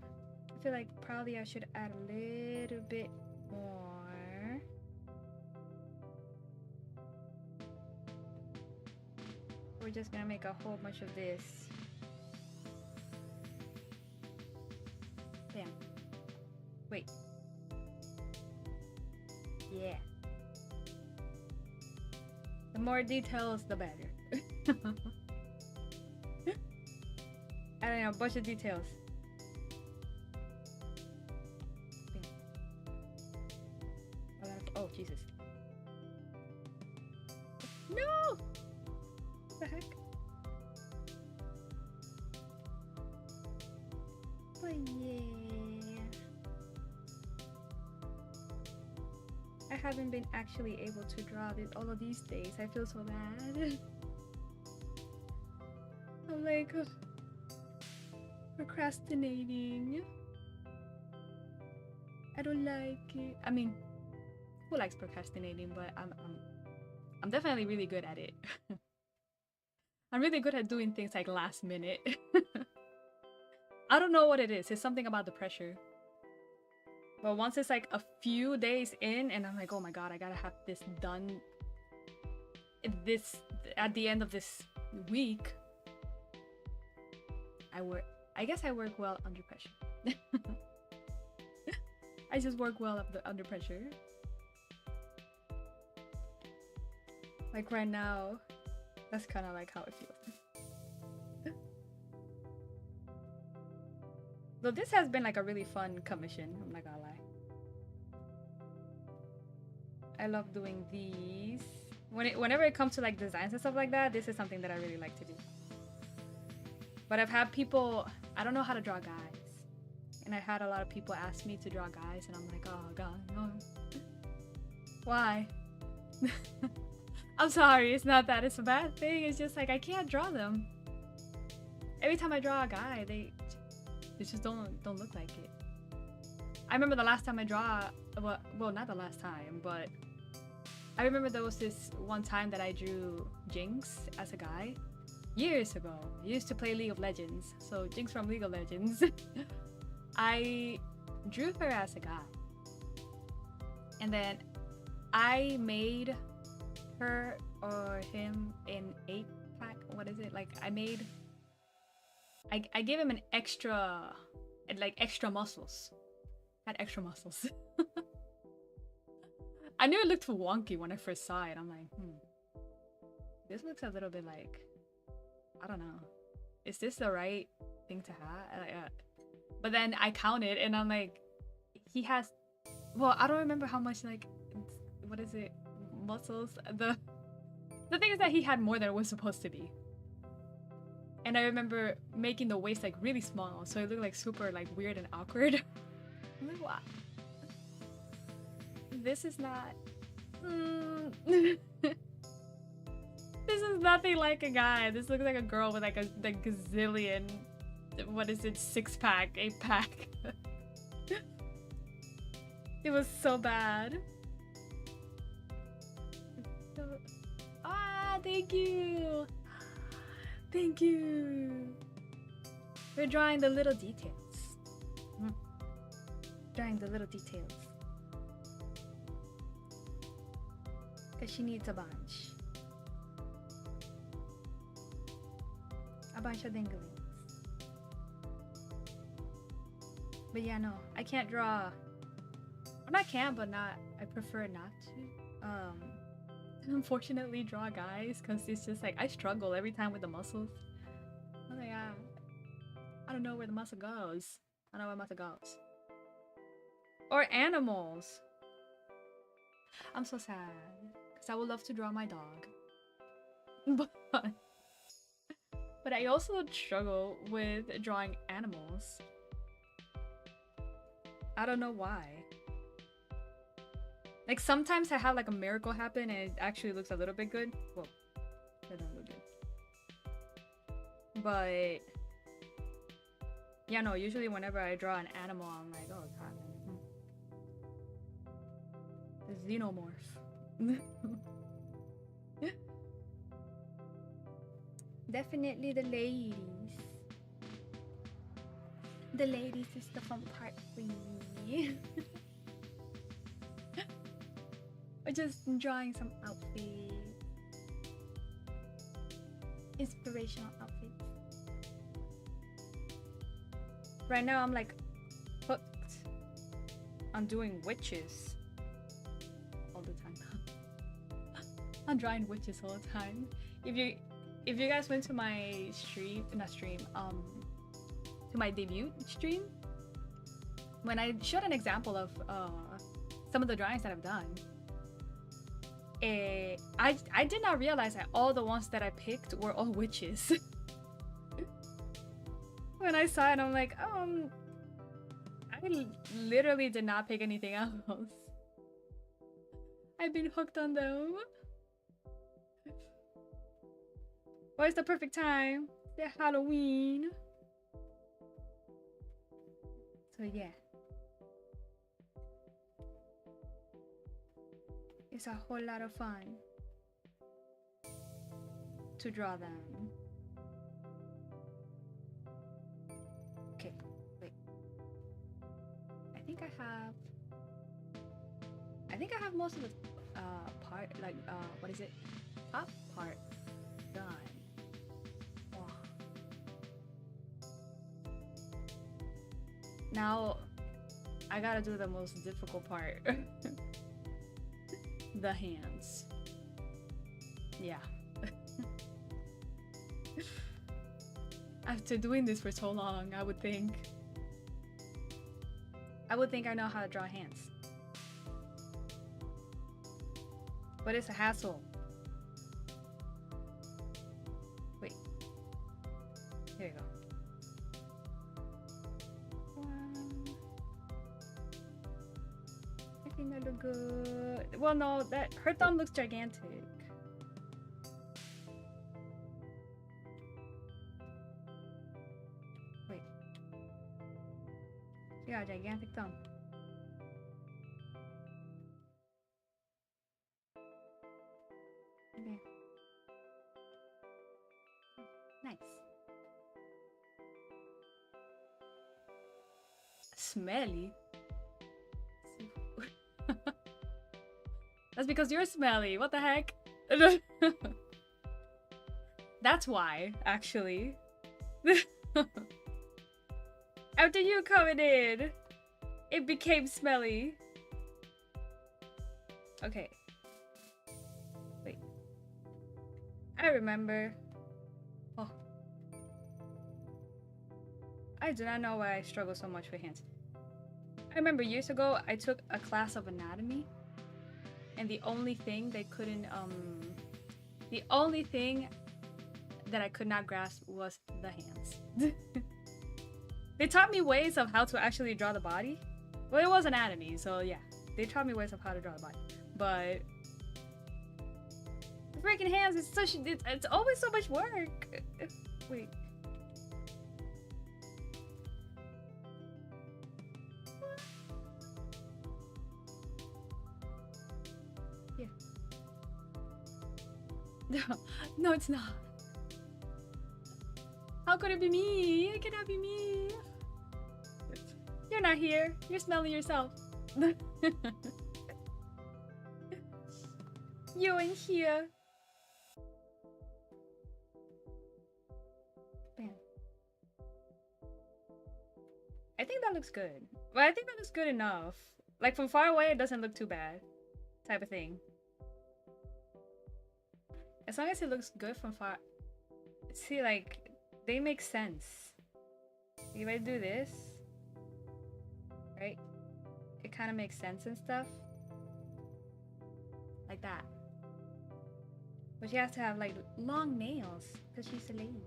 I feel like probably I should add a little bit more. We're just gonna make a whole bunch of this. Bam. Wait. Yeah. The more details, the better. I don't know, a bunch of details. Oh, Jesus. No! What the heck? But yeah. I haven't been actually able to draw this all of these days. I feel so bad. I'm like procrastinating. I don't like it. I mean, who likes procrastinating? But I'm definitely really good at it. I'm really good at doing things like last minute. I don't know what it is. It's something about the pressure. But once it's like a few days in and I'm like, oh my god, I gotta have this done at the end of this week. I guess I work well under pressure. I just work well under pressure. Like right now, that's kind of like how it feels. Though this has been like a really fun commission, I'm not gonna lie. I love doing these. Whenever it comes to like designs and stuff like that, this is something that I really like to do. But I've had people, I don't know how to draw guys. And I've had a lot of people ask me to draw guys and I'm like, oh god, no. Why? I'm sorry, it's not that it's a bad thing, it's just like I can't draw them. Every time I draw a guy, they just don't look like it. I remember the last time I draw, well not the last time, but I remember there was this one time that I drew Jinx as a guy years ago. I used to play League of Legends, so Jinx from League of Legends. I drew her as a guy, and then I made her or him in 8-pack. What is it? Like I gave him an extra, like extra muscles. Had extra muscles. I knew it looked wonky when I first saw it. I'm like, this looks a little bit like, I don't know. Is this the right thing to have? But then I counted and I'm like, he has, well, I don't remember how much like, what is it? Muscles. The thing is that he had more than it was supposed to be. And I remember making the waist like really small, so it looked like super like weird and awkward. I'm like, what? This is not. This is nothing like a guy. This looks like a girl with like a gazillion. What is it? 6-pack, 8-pack. It was so bad. Thank you. Thank you. We're drawing the little details. Drawing the little details. Because she needs a bunch. A bunch of dinglings. But yeah, no. I can't draw. Well, I can, but not. I prefer not to. Unfortunately draw guys because it's just like I struggle every time with the muscles. I'm like, I don't know where the muscle goes. I don't know where muscle goes. Or animals. I'm so sad because I would love to draw my dog, but I also struggle with drawing animals. I don't know why. Like sometimes I have like a miracle happen and it actually looks a little bit good. Well, it doesn't look good. But yeah, no, usually whenever I draw an animal, I'm like, oh god. The xenomorph. Definitely the ladies. The ladies is the fun part for me. Or just drawing some outfits. Inspirational outfits. Right now I'm like hooked on doing witches all the time. I'm drawing witches all the time. If you guys went to my stream, not stream, to my debut stream, when I showed an example of some of the drawings that I've done, I did not realize that all the ones that I picked were all witches. When I saw it, I'm like, I literally did not pick anything else. I've been hooked on them. Where's the perfect time? Yeah, Halloween. So yeah. It's a whole lot of fun to draw them. Okay, wait. I think I have most of the part, like what is it? Top part done. Wow. Now I gotta do the most difficult part. The hands. Yeah. After doing this for so long, I would think I know how to draw hands. But it's a hassle. Wait. Here you go. I think that look good. Well, no, that her thumb looks gigantic. Wait. She got a gigantic thumb. Okay. Nice. Smelly. That's because you're smelly. What the heck? That's why, actually. After you commented, it became smelly. Okay. Wait. I remember. Oh. I do not know why I struggle so much with hands. I remember years ago, I took a class of anatomy. And the only thing they couldn't, the only thing that I could not grasp was the hands. They taught me ways of how to actually draw the body. Well, it was anatomy, so yeah. They taught me ways of how to draw the body. But the freaking hands, it's always so much work. Wait. No, it's not. How could it be me? It cannot be me. You're not here. You're smelling yourself. You ain't here. Bam. I think that looks good. Well, I think that looks good enough. Like from far away, it doesn't look too bad. Type of thing. As long as it looks good from far. See, like, they make sense. If I do this, right? It kind of makes sense and stuff. Like that. But she has to have, like, long nails. Because she's a lady.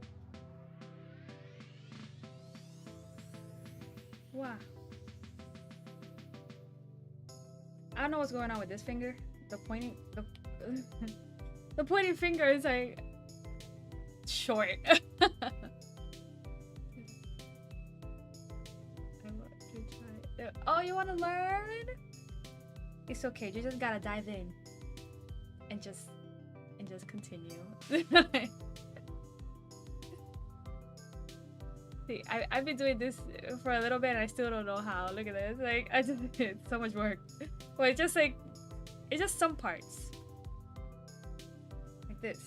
Wow. I don't know what's going on with this finger. The pointing, the pointing finger is like short. Oh, you want to learn? It's okay. You just gotta dive in and just continue. See, I've been doing this for a little bit and I still don't know how. Look at this. Like, it's so much work. Well, it's just like, it's just some parts. Like this.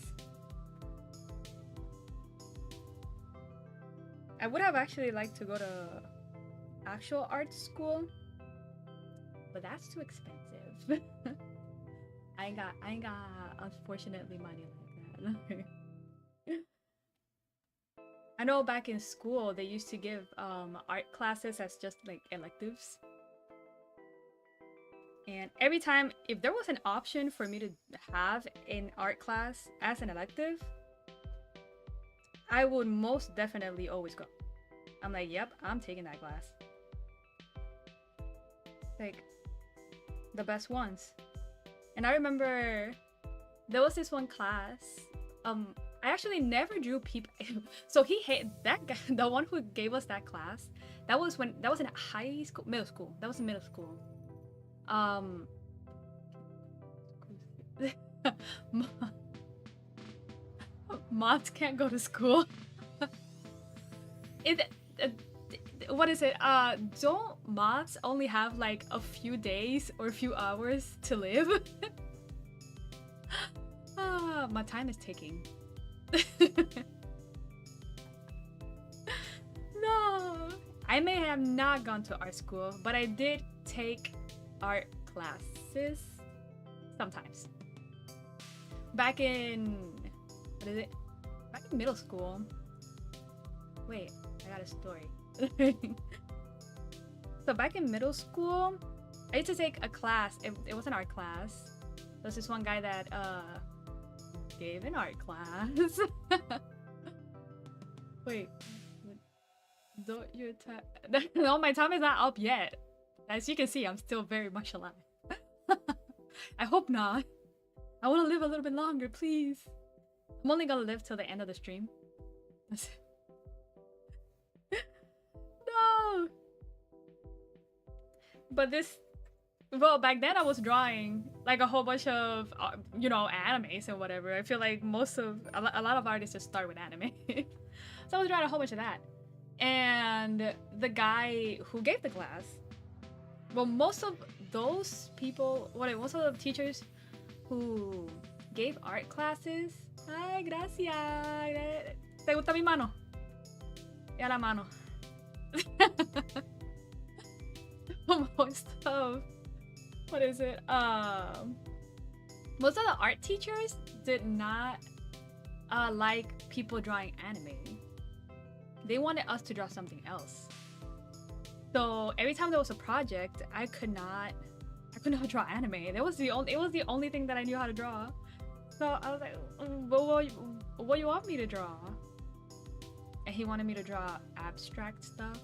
I would have actually liked to go to actual art school, but that's too expensive. I ain't got unfortunately money like that. I know back in school they used to give art classes as just like electives. And every time, if there was an option for me to have an art class as an elective, I would most definitely always go. I'm like, yep, I'm taking that class. Like, the best ones. And I remember there was this one class. I actually never drew people. So he hated that guy, the one who gave us that class. That was in high school, middle school. That was in middle school. Moths can't go to school. What is it? Don't moths only have like a few days or a few hours to live? My time is ticking. No, I may have not gone to art school, but I did take art classes sometimes. Back in, what is it? Back in middle school. Wait, I got a story. So back in middle school, I used to take a class. It was an art class. There was this one guy that gave an art class. Wait, don't your time? No, my time is not up yet. As you can see, I'm still very much alive. I hope not. I want to live a little bit longer, please. I'm only gonna live till the end of the stream. No. But this, well, back then I was drawing like a whole bunch of, you know, animes and whatever. I feel like a lot of artists just start with anime. So I was drawing a whole bunch of that. And the guy who gave the class, well, most of those people, most of the teachers who gave art classes, ay, gracias. ¿Te gusta mi mano? Ya la mano. Most of, what is it? Most of the art teachers did not like people drawing anime. They wanted us to draw something else. So every time there was a project, I could not draw anime. It was the only thing that I knew how to draw. So I was like, what do you want me to draw? And he wanted me to draw abstract stuff.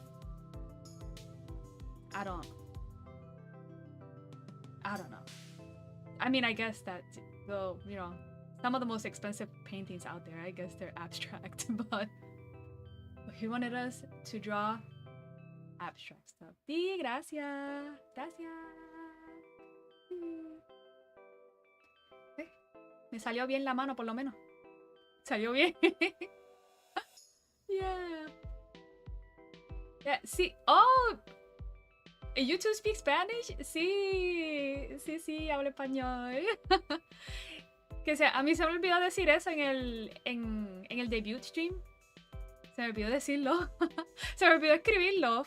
I don't know. I mean, I guess that, though, you know, some of the most expensive paintings out there, I guess they're abstract, but he wanted us to draw abstract stuff. Sí, gracias. Gracias. Me salió bien la mano, por lo menos. Salió bien. Yeah. Yeah, sí. Oh, ¿you two speak Spanish? Sí, hablo español. Que sea, a mí se me olvidó decir eso en el debut stream. Se me olvidó decirlo. Se me olvidó escribirlo.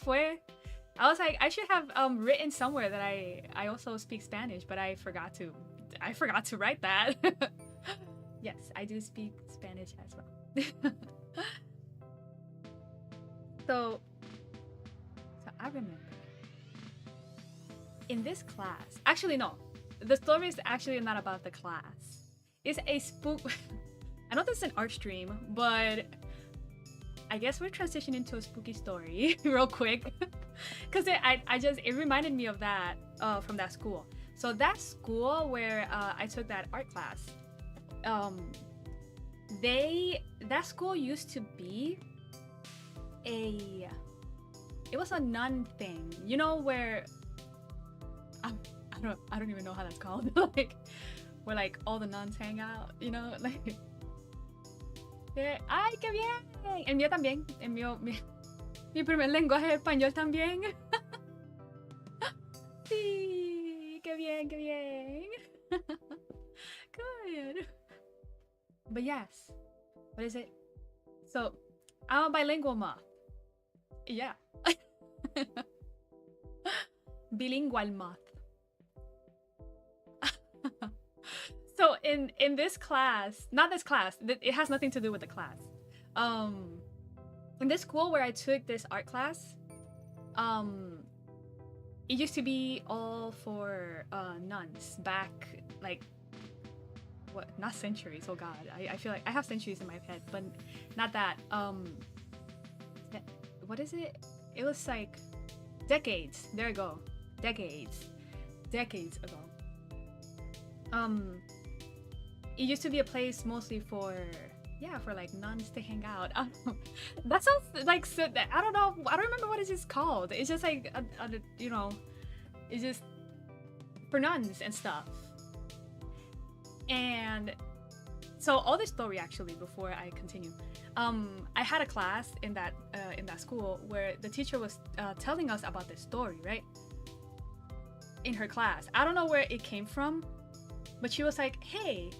I was like, I should have written somewhere that I also speak Spanish, but I forgot to write that. Yes, I do speak Spanish as well. So I remember in this class, actually no, the story is actually not about the class. It's a spook. I know this is an art stream, but I guess we're transitioning to a spooky story real quick, because it reminded me of that from that school. So that school where I took that art class, that school used to be it was a nun thing, you know, where I don't even know how that's called. Like where like all the nuns hang out, you know, like ay, qué bien. El mío también, mi primer lenguaje es español también. Sí, qué bien, qué bien. Good. But yes, what is it? So I'm a bilingual moth. Yeah. Bilingual moth. So in this class, not this class, it has nothing to do with the class. In this school where I took this art class, it used to be all for nuns back, like, what, not centuries, oh god, I feel like I have centuries in my head, but not that. What is it? It was like decades. There you go. Decades ago. It used to be a place mostly for like nuns to hang out. That sounds like, so, I don't know. I don't remember what it is called. It's just like you know, it's just for nuns and stuff. And so all this story, actually, before I continue, I had a class in that school where the teacher was telling us about this story, right? In her class, I don't know where it came from, but she was like, "Hey,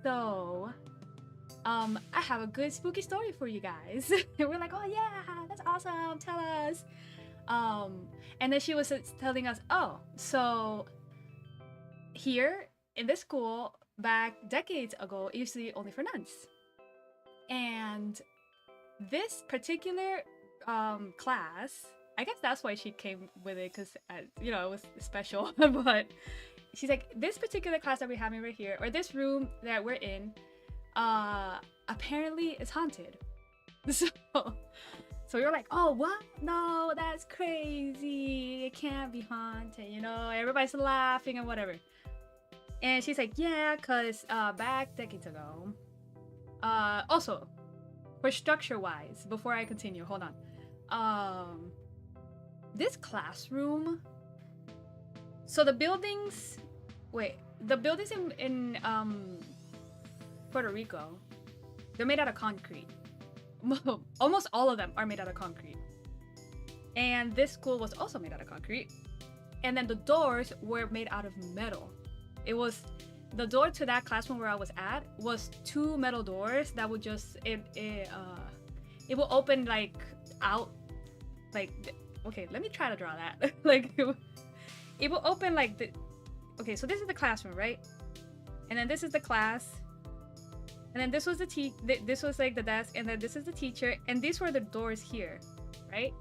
so, I have a good spooky story for you guys." And we're like, "Oh yeah, that's awesome. Tell us." And then she was telling us, "Oh, so here in this school, back decades ago, it used to be only for nuns. And this particular class, I guess that's why she came with it, because, you know, it was special." But she's like, "This particular class that we're having right here, or this room that we're in, apparently is haunted." So we were like, "Oh, what? No, that's crazy. It can't be haunted, you know?" Everybody's laughing and whatever. And she's like, "Yeah, because back decades ago." Also, for structure-wise, before I continue, hold on. This classroom. So the buildings in Puerto Rico, they're made out of concrete. Almost all of them are made out of concrete. And this school was also made out of concrete. And then the doors were made out of metal. It was the door to that classroom where I was at was 2 metal doors that would just it will open like out, like, okay, let me try to draw that. Like it will open like the, okay, so this is the classroom, right? And then this is the class, and then this was this was like the desk, and then this is the teacher, and these were the doors here, right?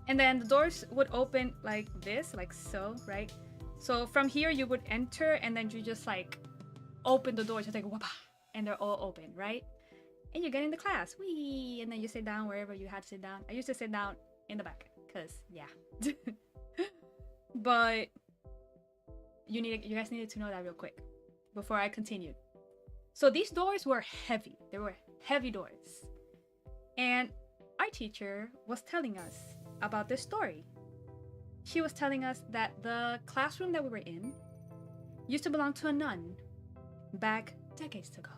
And then the doors would open like this, like so, right? So from here you would enter, and then you just like open the doors, just like whapa, and they're all open, right? And you get into class, wee, and then you sit down wherever you had to sit down. I used to sit down in the back, cause yeah. But you guys needed to know that real quick before I continued. So these doors were heavy. They were heavy doors. And our teacher was telling us about this story. She was telling us that the classroom that we were in used to belong to a nun back decades ago.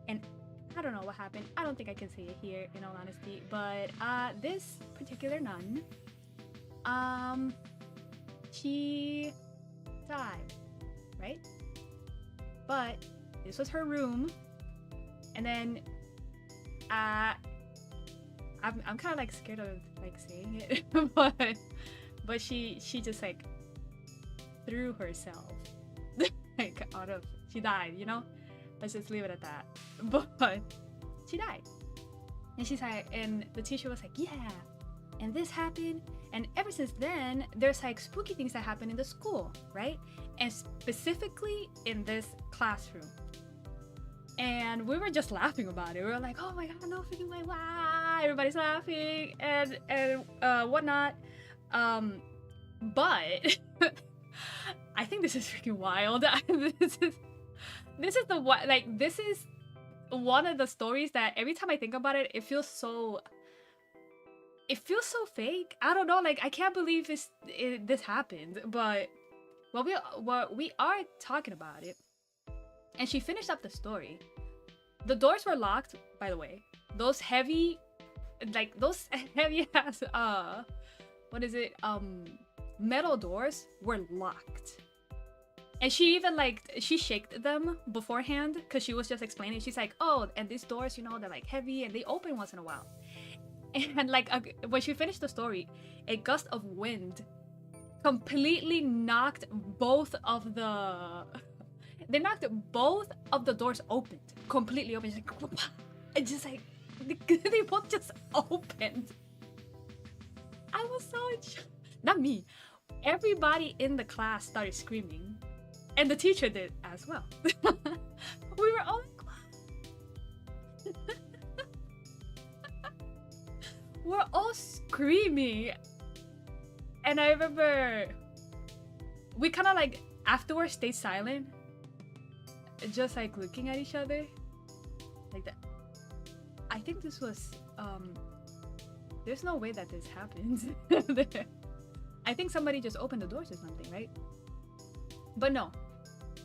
And I don't know what happened. I don't think I can say it here, in all honesty. But this particular nun, she died, right? But this was her room, and then I'm kind of like scared of like saying it, but she just like threw herself like out of, she died, you know? Let's just leave it at that. But she died, and she's like, and the teacher was like, "Yeah, and this happened, and ever since then there's like spooky things that happen in the school, right? And specifically in this classroom." And we were just laughing about it. We were like, "Oh my god, no freaking way, wow!" Everybody's laughing and whatnot. But I think this is freaking wild. This is the one, like, this is one of the stories that every time I think about it, it feels so fake. I don't know, like, I can't believe this happened, but we are talking about it. And she finished up the story. The doors were locked, by the way. Those heavy ass what is it? Metal doors were locked. And she even she shaked them beforehand because she was just explaining. She's like, oh, and these doors, you know, they're like heavy and they open once in a while. And like when she finished the story, a gust of wind completely knocked both of the doors opened, completely open. She's like, it's just like they both just opened. I was so not me. Everybody in the class started screaming, and the teacher did as well. We were all like, we're all screaming. And I remember we kind of like afterwards stayed silent, just like looking at each other like that. I think this was there's no way that this happens. I think somebody just opened the doors or something, right? But no.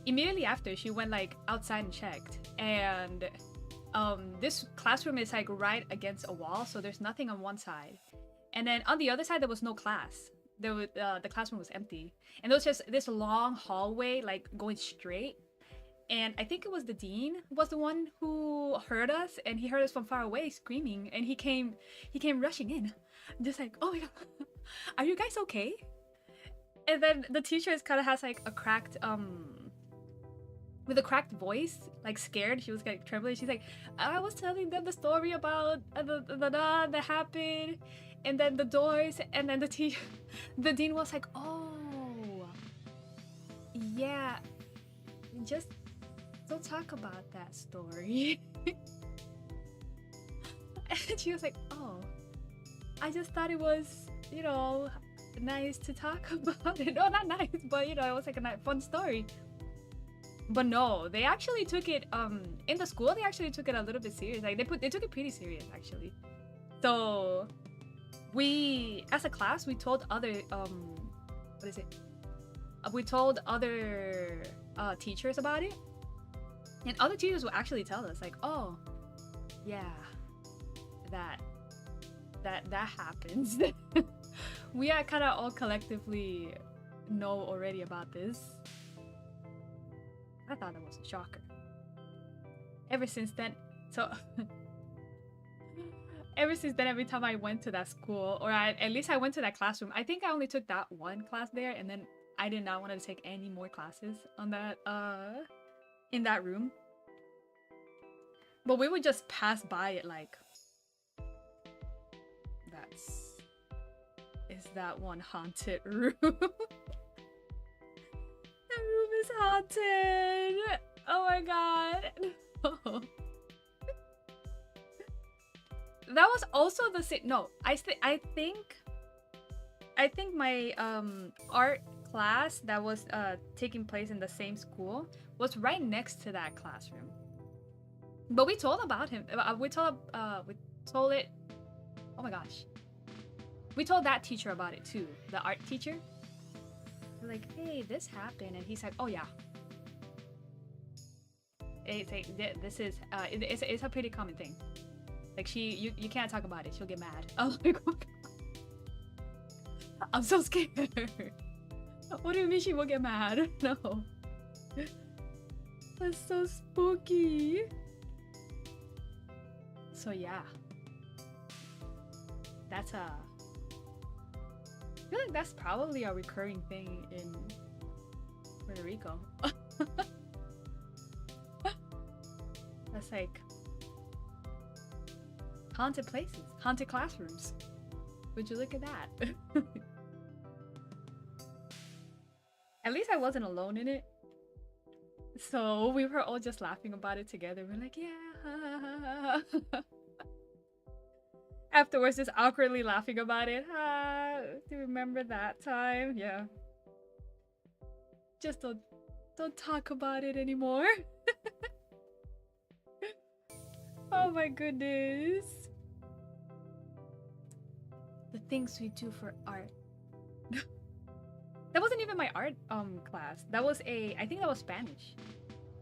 Immediately after, she went like outside and checked, and this classroom is like right against a wall, so there's nothing on one side, and then on the other side there was no class. There was the classroom was empty, and there was just this long hallway like going straight. And I think it was the dean was the one who heard us, and he heard us from far away screaming, and he came rushing in, just like, oh my god, are you guys okay? And then the teacher kind of has like a cracked with a cracked voice, like scared. She was like trembling. She's like, I was telling them the story about that happened, and then the doors, and then the dean was like, oh yeah, just don't talk about that story. And she was like, oh, I just thought it was, you know, nice to talk about it. No, not nice, but you know, it was like a fun story. But no, they actually took it in the school. They actually took it a little bit serious. Like they took it pretty serious actually. So we, as a class, we told other what is it? We told other teachers about it, and other teachers will actually tell us like, oh, yeah, that happens. We are kind of all collectively know already about this. I thought that was a shocker. Ever since then, ever since then, every time I went to that school, or at least I went to that classroom, I think I only took that one class there, and then I did not want to take any more classes on that in that room. But we would just pass by it like, is that one haunted room? That room is haunted. Oh my god. No. That was also the same. No, I think my art class that was taking place in the same school was right next to that classroom. But we told about him. We told it. Oh my gosh. We told that teacher about it too, the art teacher. We're like, hey, this happened, and he's like, oh yeah. It's a pretty common thing. Like you can't talk about it. She'll get mad. Oh my god. I'm so scared. What do you mean she will get mad? No. That's so spooky. So yeah. I feel like that's probably a recurring thing in Puerto Rico. That's like haunted places, haunted classrooms. Would you look at that? At least I wasn't alone in it. So we were all just laughing about it together. We're like, yeah. Afterwards, just awkwardly laughing about it. Do you remember that time? Yeah. Just don't talk about it anymore. Oh my goodness. The things we do for art. That wasn't even my art class. That was I think that was Spanish.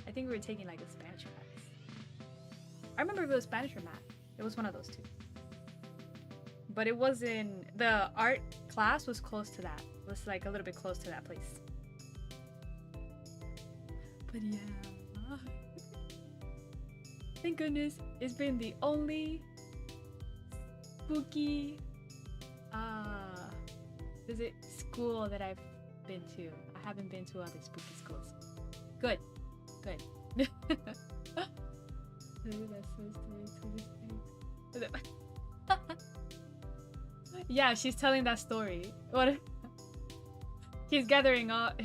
I think we were taking like a Spanish class. I remember if it was Spanish or math. It was one of those two. But it wasn't, the art class was close to that. It was like a little bit close to that place. But yeah. Thank goodness it's been the only spooky visit school that I've been to. I haven't been to other spooky schools. Good. Good. Yeah, she's telling that story. What? She's gathering up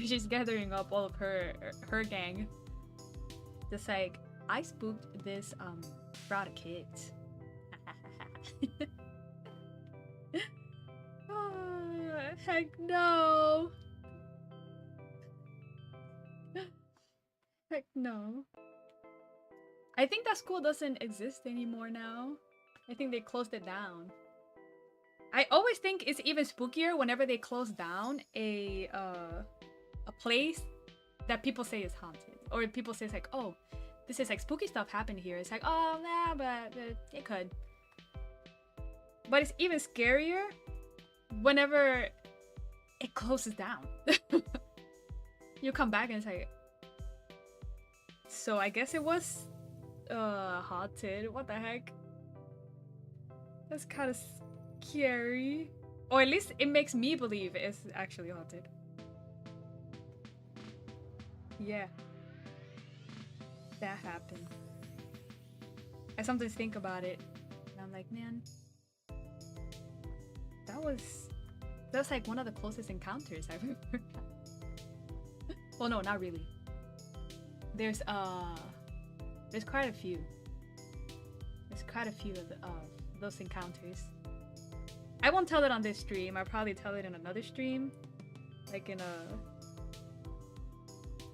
all of her gang. Just like, I spooked this crowd of kids. Oh, heck no. Heck no. I think that school doesn't exist anymore now. I think they closed it down. I always think it's even spookier whenever they close down a place that people say is haunted, or people say it's like, oh, this is like spooky stuff happened here. It's like, oh nah, but it could. But it's even scarier whenever it closes down. You come back and it's like, so I guess it was haunted. What the heck? That's kind of scary. Or at least it makes me believe it's actually haunted. Yeah. That happened. I sometimes think about it and I'm like, man, that's like one of the closest encounters I've ever had. Well, no, not really. There's quite a few. There's quite a few of those encounters. I won't tell it on this stream. I'll probably tell it in another stream, like in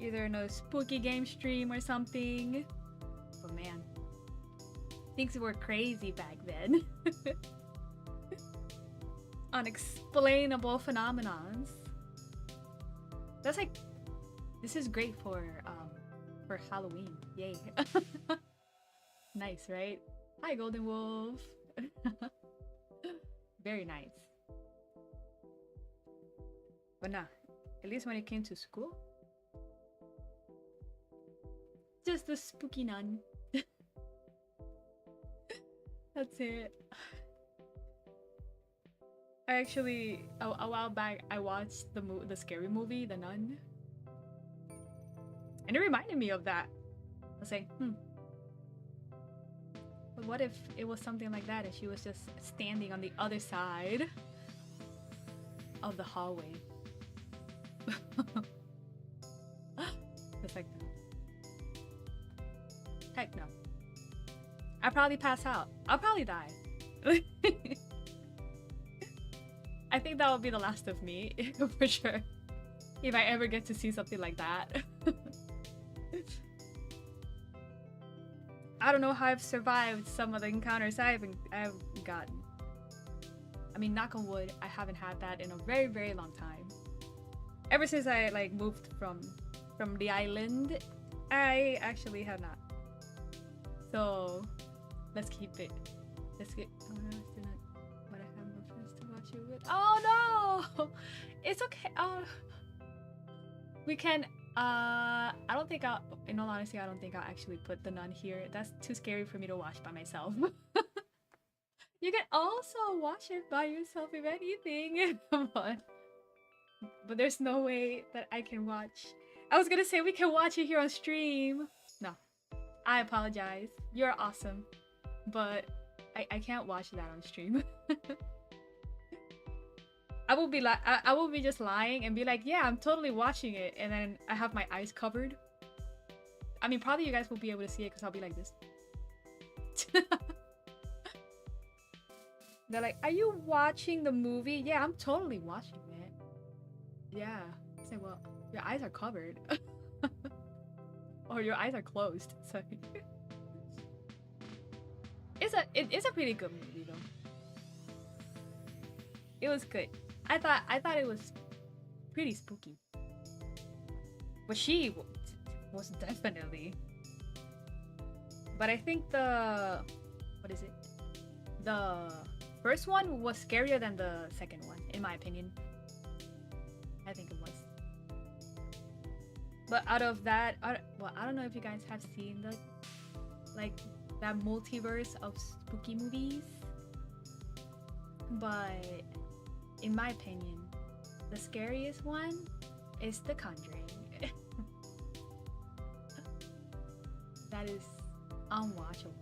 either in a spooky game stream or something. But man, things were crazy back then. Unexplainable phenomenons. That's like, this is great for Halloween. Yay. Nice, right? Hi, Golden Wolf. Very nice. But nah, at least when it came to school, just a spooky nun. That's it. I actually, a while back, I watched the scary movie, The Nun. And it reminded me of that. I was like, but what if it was something like that and she was just standing on the other side of the hallway? Just like that. Heck no. I'd probably pass out. I'll probably die. I think that will be the last of me, for sure. If I ever get to see something like that. I don't know how I've survived some of the encounters I've gotten. I mean, knock on wood, I haven't had that in a very, very long time. Ever since I like moved from the island, I actually have not. So let's keep it. Let's get. Oh no, it's not what I have no friends to watch you with. Oh no, it's okay. We can. I don't think I'll. In all honesty, I don't think I'll actually put The Nun here. That's too scary for me to watch by myself. You can also watch it by yourself if anything. But there's no way that I can watch. I was gonna say we can watch it here on stream. No, I apologize. You're awesome, but I can't watch that on stream. I will be just lying and be like, yeah, I'm totally watching it, and then I have my eyes covered. I mean, probably you guys will be able to see it because I'll be like this. They're like, are you watching the movie? Yeah, I'm totally watching it. Yeah. I say, well, Your eyes are covered. Or your eyes are closed. Sorry. It's a pretty good movie though. It was good. I thought it was pretty spooky. But she was definitely. But I think what is it? The first one was scarier than the second one, in my opinion. I think it was. But out of that, well, I don't know if you guys have seen that multiverse of spooky movies. But in my opinion, the scariest one is The Conjuring. That is unwatchable.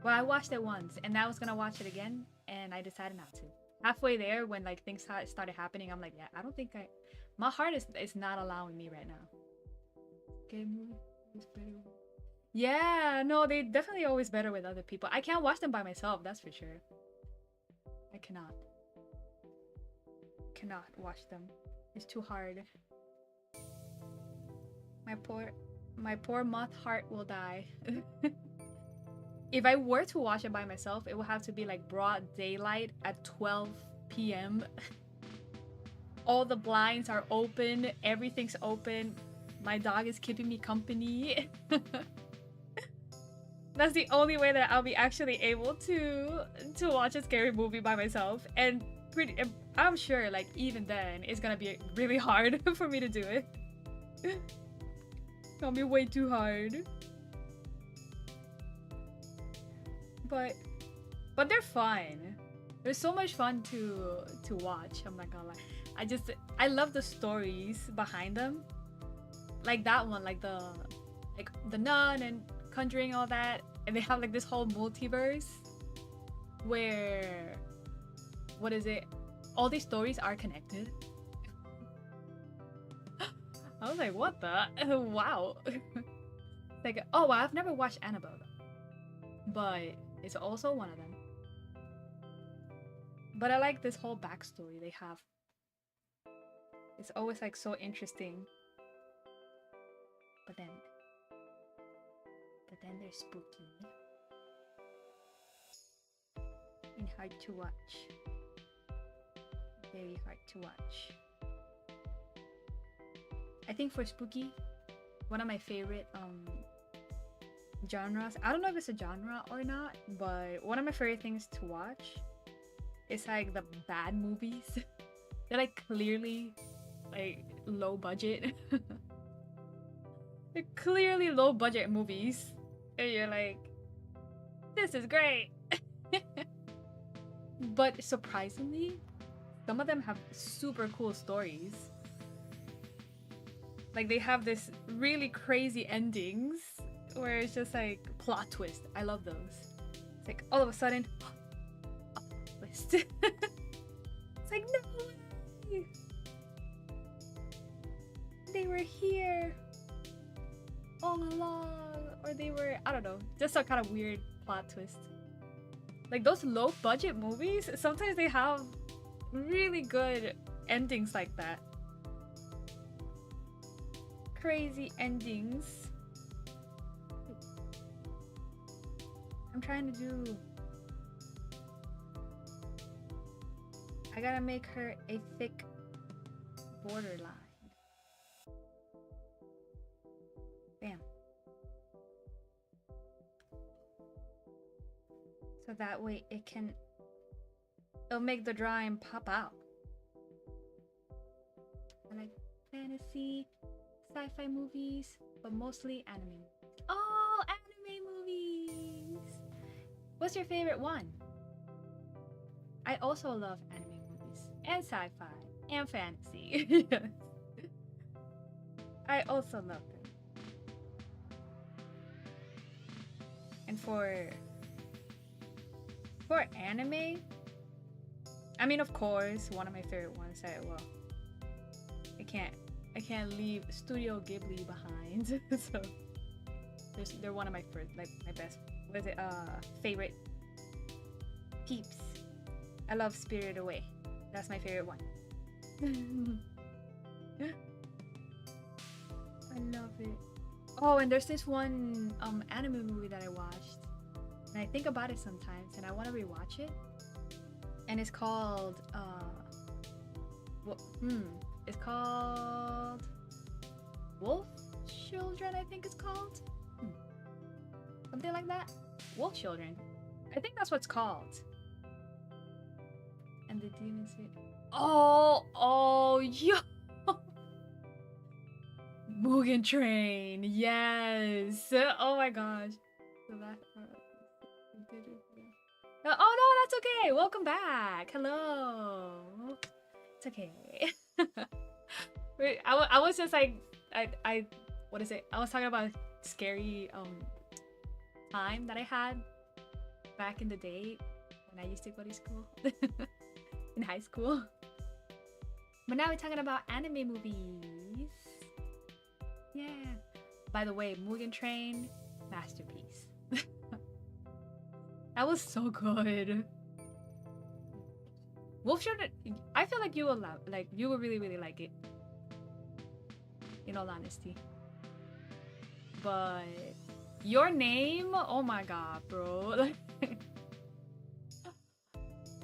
Well, I watched it once, and I was gonna watch it again, and I decided not to. Halfway there, when like things started happening, I'm like, yeah, I don't think my heart is not allowing me right now. Okay, movie is better. Yeah, no, they definitely always better with other people. I can't watch them by myself, that's for sure. I cannot watch them. It's too hard. My poor moth heart will die. If I were to watch it by myself, it would have to be like broad daylight at 12 p.m. All the blinds are open, everything's open. My dog is keeping me company. That's the only way that I'll be actually able to watch a scary movie by myself. And I'm sure like even then it's gonna be really hard for me to do it. It's gonna be way too hard. But they're fun. They're so much fun to watch. I'm not gonna lie. I love the stories behind them. Like that one, like the Nun and Conjuring, all that, and they have like this whole multiverse where, what is it? All these stories are connected. I was like, what the? Wow. Like, oh, well, I've never watched Annabelle though, but it's also one of them. But I like this whole backstory they have. It's always like so interesting. But then they're spooky and hard to watch. Very hard to watch. I think for spooky, one of my favorite genres, I don't know if it's a genre or not, but one of my favorite things to watch is like the bad movies. They're like clearly like low budget. They're clearly low budget movies. And you're like, this is great. But surprisingly, some of them have super cool stories. Like they have this really crazy endings where it's just like plot twist. I love those. It's like all of a sudden, twist. It's like, no way! They were here all along, or they were, I don't know, just a kind of weird plot twist. Like those low budget movies, sometimes they have really good endings like that. Crazy endings. I'm trying to do, I gotta make her a thick borderline. Bam. So that way it'll make the drawing pop out. I like fantasy, sci-fi movies, but mostly anime. Oh, anime movies! What's your favorite one? I also love anime movies and sci-fi and fantasy. Yes. I also love them. And for anime, I mean, of course, one of my favorite ones. I can't leave Studio Ghibli behind. So they're one of my first, like my best. What is it? Favorite peeps. I love Spirited Away. That's my favorite one. I love it. Oh, and there's this one anime movie that I watched, and I think about it sometimes, and I want to rewatch it. And it's called it's called Wolf Children, I think it's called. Something like that. Wolf Children. I think that's what it's called. And the demon suit. Oh, yo. Mugen Train. Yes. Oh my gosh. So that, oh no, that's okay. Welcome back. Hello. It's okay. Wait, I was just like, I what is it? I was talking about scary time that I had back in the day when I used to go to school in high school. But now we're talking about anime movies. Yeah. By the way, Mugen Train, masterpiece. That was so good. Wolf Children, I feel like you will love, like you will really like it. In all honesty. But your name, oh my god, bro.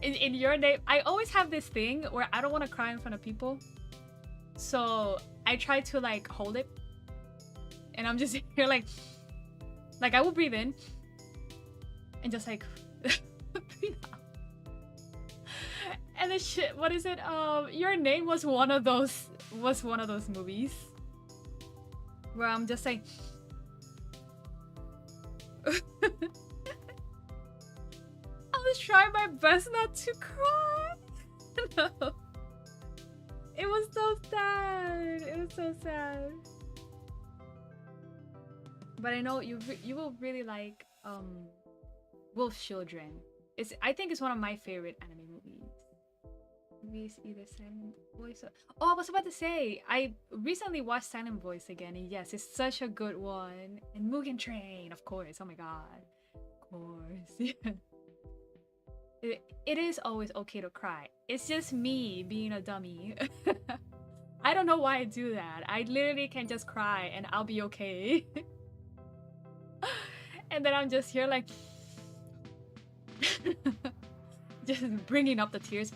in your name, I always have this thing where I don't want to cry in front of people. So I try to like hold it. And I'm just here like I will breathe in. And just like breathe out. And then shit, what is it? Your name was one of those movies. Where I'm just like I was trying my best not to cry. No. It was so sad. It was so sad. But I know you will really like Wolf Children. I think it's one of my favorite anime movies. Movies either Silent Voice or... Oh, I was about to say, I recently watched Silent Voice again, and yes, it's such a good one. And Mugen Train, of course. Oh my god. Of course. Yeah. It is always okay to cry. It's just me being a dummy. I don't know why I do that. I literally can just cry and I'll be okay. And then I'm just here like just bringing up the tears.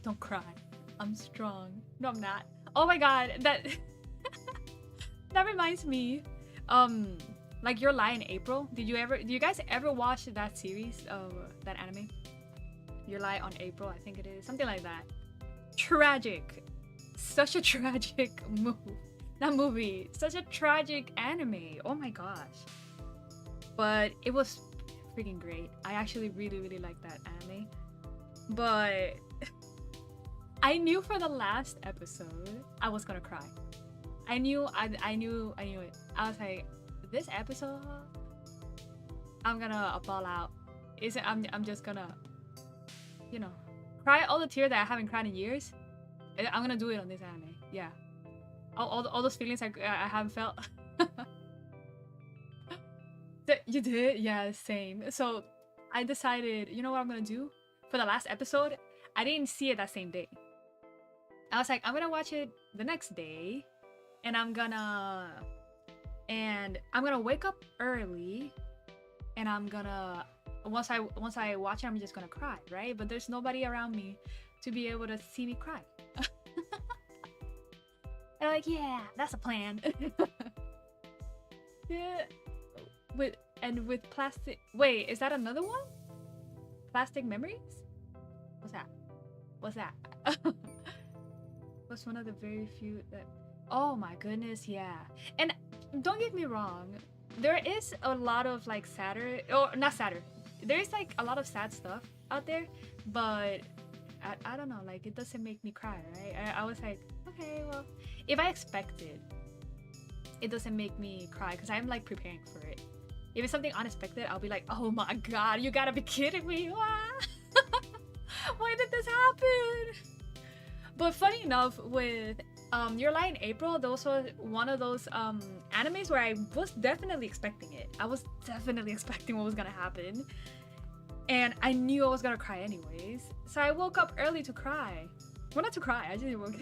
Don't cry. I'm strong. No, I'm not. Oh my god, that that reminds me. Like Your Lie in April. Do you guys ever watch that series of that anime? Your Lie on April, I think it is. Something like that. Tragic. Such a tragic movie. Such a tragic anime. Oh my gosh. But it was freaking great. I actually really liked that anime. But I knew for the last episode I was gonna cry. I knew it. I was like, this episode I'm gonna ball out. I'm just gonna, you know, cry all the tears that I haven't cried in years. I'm gonna do it on this anime. Yeah. All those feelings I haven't felt. You did? Yeah, same. So I decided, you know what I'm gonna do? For the last episode, I didn't see it that same day. I was like, I'm gonna watch it the next day, and I'm gonna wake up early, and I'm gonna once I watch it, I'm just gonna cry, right? But there's nobody around me to be able to see me cry. And I'm like, yeah, that's a plan. Yeah. With plastic. Wait, is that another one? Plastic Memories? What's that? Was one of the very few that. Oh my goodness, yeah. And don't get me wrong, there is a lot of like sadder, or not sadder. There is like a lot of sad stuff out there, but I don't know, like it doesn't make me cry, right? I was like, okay, well, if I expect it, it doesn't make me cry because I'm like preparing for it. If it's something unexpected, I'll be like, oh my god, you gotta be kidding me. Why did this happen? But funny enough, with Your Lie in April, those was one of those animes where I was definitely expecting it. I was definitely expecting what was gonna happen. And I knew I was gonna cry anyways. So I woke up early to cry. Well, not to cry. I just woke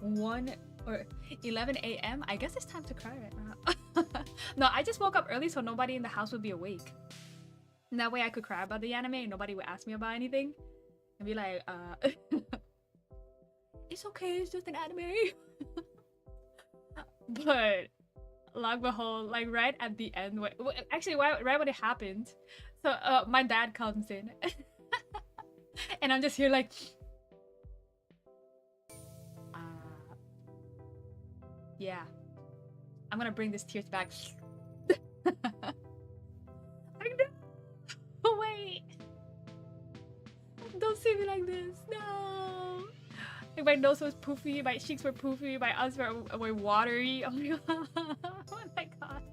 1 or 11 a.m. I guess it's time to cry right now. No, I just woke up early so nobody in the house would be awake. And that way I could cry about the anime and nobody would ask me about anything. And be like, it's okay, it's just an anime. But long behold, like right at the end, actually right when it happened, so my dad comes in. And I'm just here like, yeah, I'm gonna bring this tears back. Like, no, wait, don't see me like this, no. Like my nose was poofy, my cheeks were poofy, my eyes were watery. Oh my god, oh my god.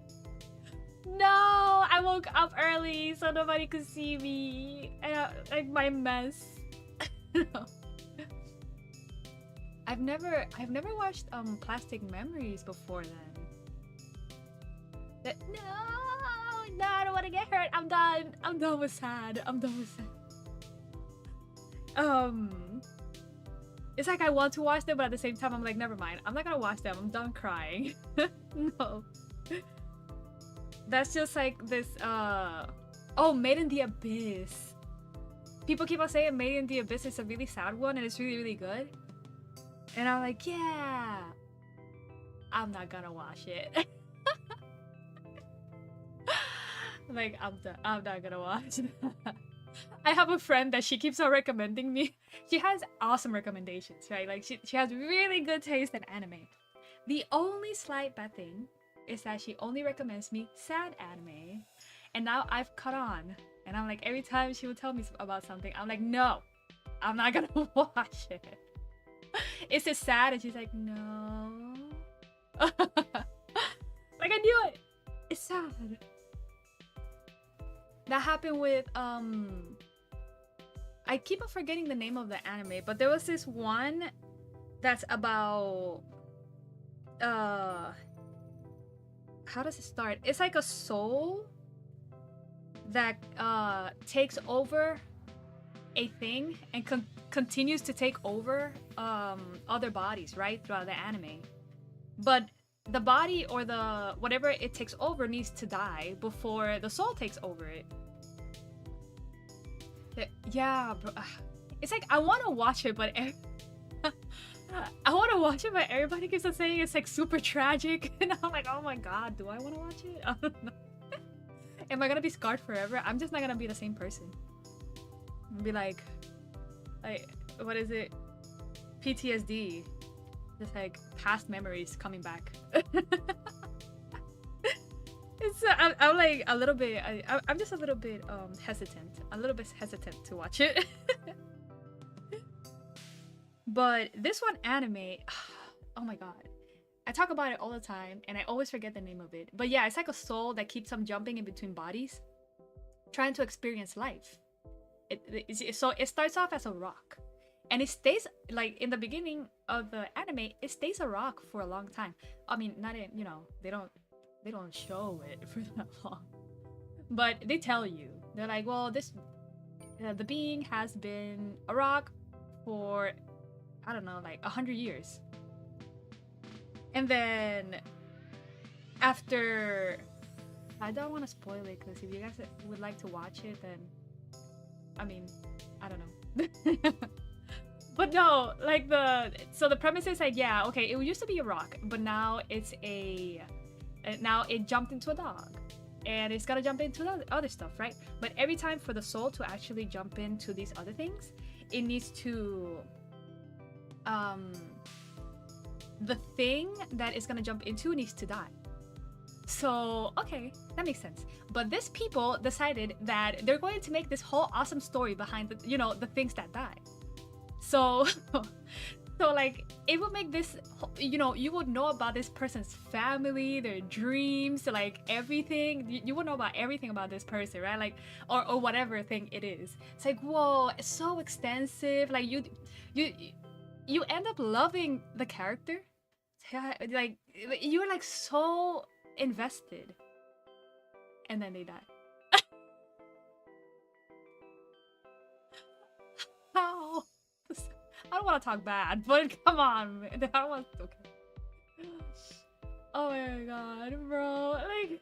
No, I woke up early so nobody could see me. Like my mess. No. I've never watched Plastic Memories before then. No, I don't want to get hurt. I'm done with sad. It's like I want to watch them, but at the same time I'm like, never mind. I'm not gonna watch them. I'm done crying. No. That's just like this oh, Made in the Abyss. People keep on saying Made in the Abyss is a really sad one and it's really, really good. And I'm like, yeah, I'm not gonna watch it. Like, I'm not gonna watch it. I have a friend that she keeps on recommending me. She has awesome recommendations, right? Like, she has really good taste in anime. The only slight bad thing is that she only recommends me sad anime. And now I've caught on. And I'm like, every time she would tell me about something, I'm like, no, I'm not gonna watch it. Is it sad? And she's like, no. Like, I knew it. It's sad. That happened with I keep on forgetting the name of the anime, but there was this one that's about how does it start? It's like a soul that takes over a thing and continues to take over other bodies, right, throughout the anime. But the body or the whatever it takes over needs to die before the soul takes over it. Yeah, bro. It's like I want to watch it, but everybody keeps on saying it's like super tragic, and I'm like, oh my god, do I want to watch it? I don't know. Am I gonna be scarred forever? I'm just not gonna be the same person. I'll be like, what is it? PTSD. Just like past memories coming back. It's I'm like a little bit. I'm just a little bit hesitant. A little bit hesitant to watch it. But this one anime, oh my god, I talk about it all the time and I always forget the name of it. But yeah, it's like a soul that keeps on jumping in between bodies, trying to experience life. So it starts off as a rock. And it stays, like, in the beginning of the anime, it stays a rock for a long time. I mean, not in, you know, they don't show it for that long. But they tell you. They're like, well, this, the being has been a rock for, I don't know, like 100 years. And then, after, I don't want to spoil it, because if you guys would like to watch it, then, I mean, I don't know. But no, like so the premise is like, yeah, okay, it used to be a rock, but now it's now it jumped into a dog, and it's gotta jump into other stuff, right? But every time for the soul to actually jump into these other things, it needs to, the thing that it's gonna jump into needs to die. So, okay, that makes sense. But these people decided that they're going to make this whole awesome story behind the, you know, the things that die. So like, it would make this, you know, you would know about this person's family, their dreams, like everything. You would know about everything about this person, right? Like, or whatever thing it is. It's like, whoa, it's so extensive. Like, you end up loving the character. Like, you're like so invested. And then they die. How? I don't want to talk bad, but come on, man. I don't want. Okay. Oh my god, bro! Like,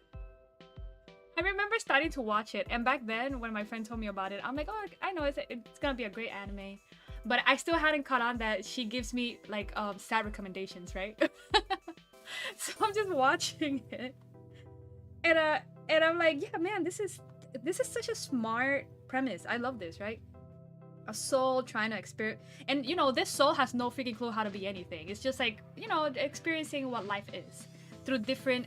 I remember starting to watch it, and back then, when my friend told me about it, I'm like, oh, I know it's gonna be a great anime, but I still hadn't caught on that she gives me like sad recommendations, right? So I'm just watching it, and I'm like, yeah, man, this is such a smart premise. I love this, right? A soul trying to experience, and you know, this soul has no freaking clue how to be anything. It's just like, you know, experiencing what life is through different